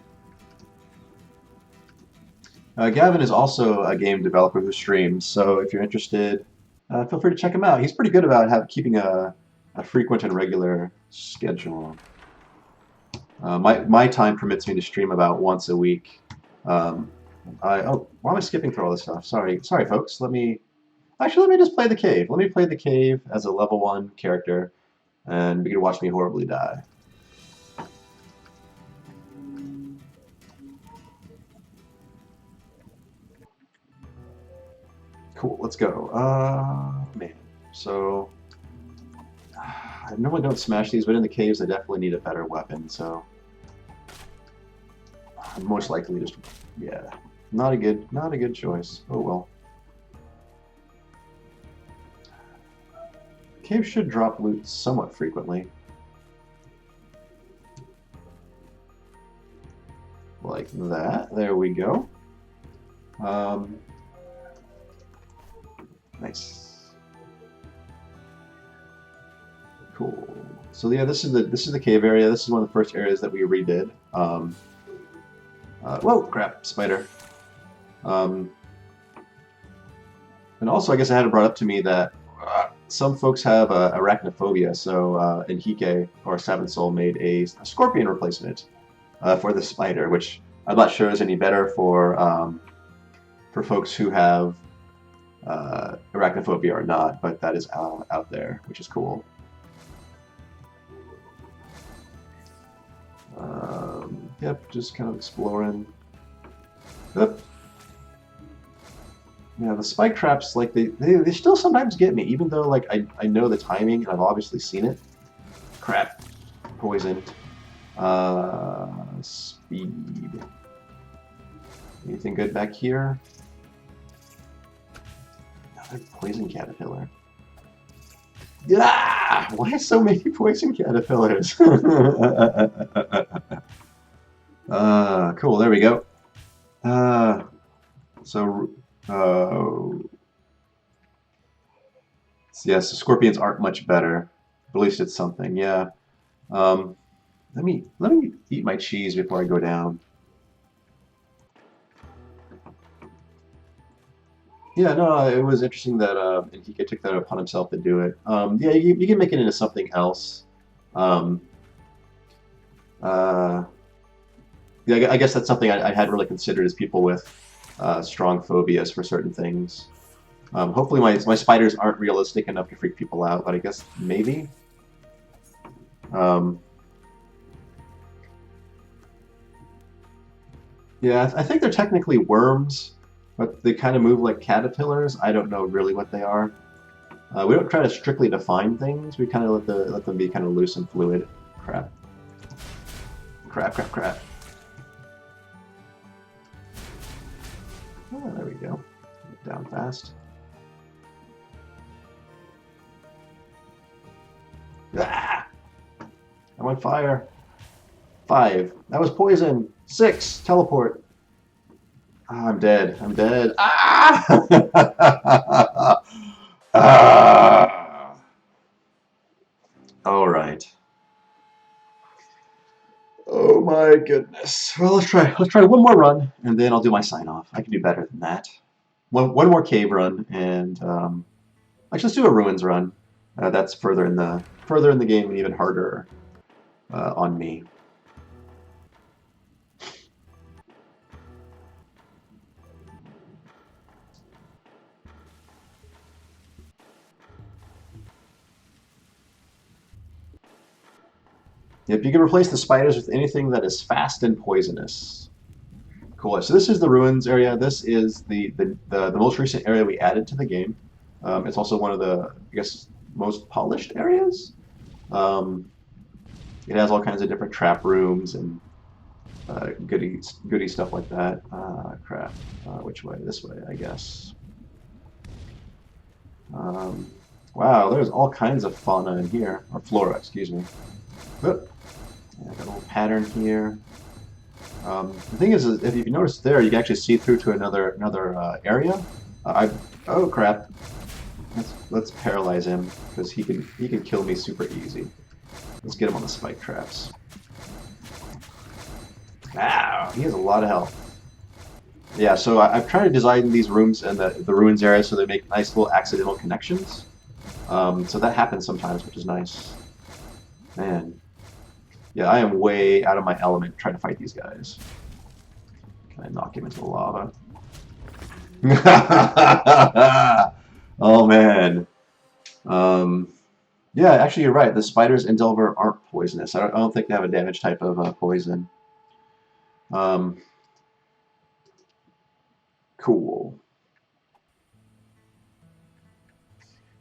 Gavin is also a game developer who streams, so if you're interested, feel free to check him out. He's pretty good about keeping a frequent and regular schedule. My time permits me to stream about once a week. Oh, why am I skipping through all this stuff? Sorry, folks. Let me just play the cave. Let me play the cave as a level 1 character, and you can watch me horribly die. Cool, let's go. Man. So, I normally don't smash these, but in the caves I definitely need a better weapon, so I'm most likely just, yeah. Not a good choice. Oh well. Caves should drop loot somewhat frequently. Like that. There we go. Nice. Cool. So yeah, this is the cave area. This is one of the first areas that we redid. Whoa, crap, spider. And also, I guess I had it brought up to me that some folks have arachnophobia, so Enrique, or Seventh Soul, made a scorpion replacement for the spider, which I'm not sure is any better for folks who have arachnophobia or not, but that is out there, which is cool. Yep, just kind of exploring. Yep. Yeah, the spike traps, like they still sometimes get me, even though like I know the timing and I've obviously seen it. Crap. Poisoned. Speed. Anything good back here? Another poison caterpillar. Yeah! Why so many poison caterpillars? Cool, there we go. Yes, the scorpions aren't much better. At least it's something, yeah. Let me eat my cheese before I go down. Yeah, no, it was interesting that Enrique took that upon himself to do it. Yeah, you can make it into something else. Um, uh, yeah, I guess that's something I hadn't really considered as people with strong phobias for certain things. Hopefully my spiders aren't realistic enough to freak people out, but I guess maybe. Yeah, I think they're technically worms, but they kind of move like caterpillars. I don't know really what they are. We don't try to strictly define things. We kind of let them be kind of loose and fluid. Crap. Crap, crap, crap. Oh, there we go. Down fast. Ah! I'm on fire. 5. That was poison. 6. Teleport. Oh, I'm dead. I'm dead. Ah! Ah! All right. Oh my goodness. Well, let's try one more run, and then I'll do my sign off. I can do better than that. One more cave run, and actually, let's do a ruins run. That's further in the game and even harder on me. Yep, you can replace the spiders with anything that is fast and poisonous. Cool. So this is the ruins area. This is the most recent area we added to the game. It's also one of the, I guess, most polished areas. It has all kinds of different trap rooms and goody stuff like that. Crap. Which way? This way, I guess. Wow, there's all kinds of fauna in here, or flora, excuse me. Oop. Yeah, got a little pattern here. The thing is, if you notice there, you can actually see through to another area. Oh crap! Let's paralyze him because he can kill me super easy. Let's get him on the spike traps. Ow! He has a lot of health. Yeah, so I've tried to design these rooms and the ruins area so they make nice little accidental connections. So that happens sometimes, which is nice. Man. Yeah, I am way out of my element trying to fight these guys. Can I knock him into the lava? Oh man. Yeah, actually you're right. The spiders in Delver aren't poisonous. I don't think they have a damage type of poison. Cool.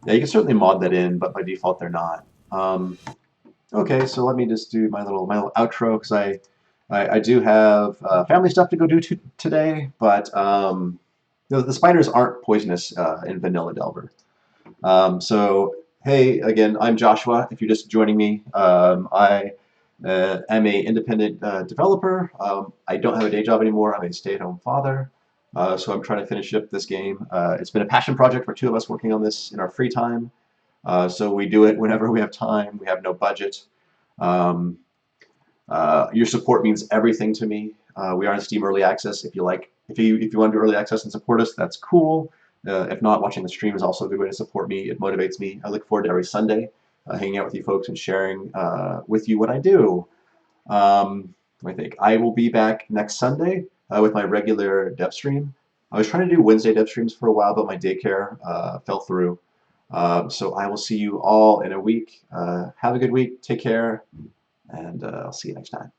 Yeah, you can certainly mod that in, but by default they're not. Okay, so let me just do my little outro because I I do have family stuff to go do today, but the spiders aren't poisonous in Vanilla Delver. So, hey, again, I'm Joshua. If you're just joining me, I am a independent developer. I don't have a day job anymore. I'm a stay-at-home father. So I'm trying to finish up this game. It's been a passion project for two of us working on this in our free time. So we do it whenever we have time. We have no budget. Um, your support means everything to me. We are in Steam Early Access. If you want to do early access and support us, that's cool. If not, watching the stream is also a good way to support me. It motivates me. I look forward to every Sunday hanging out with you folks and sharing with you what I do. I think I will be back next Sunday with my regular dev stream. I was trying to do Wednesday dev streams for a while, but my daycare fell through. So I will see you all in a week. Have a good week. Take care, and I'll see you next time.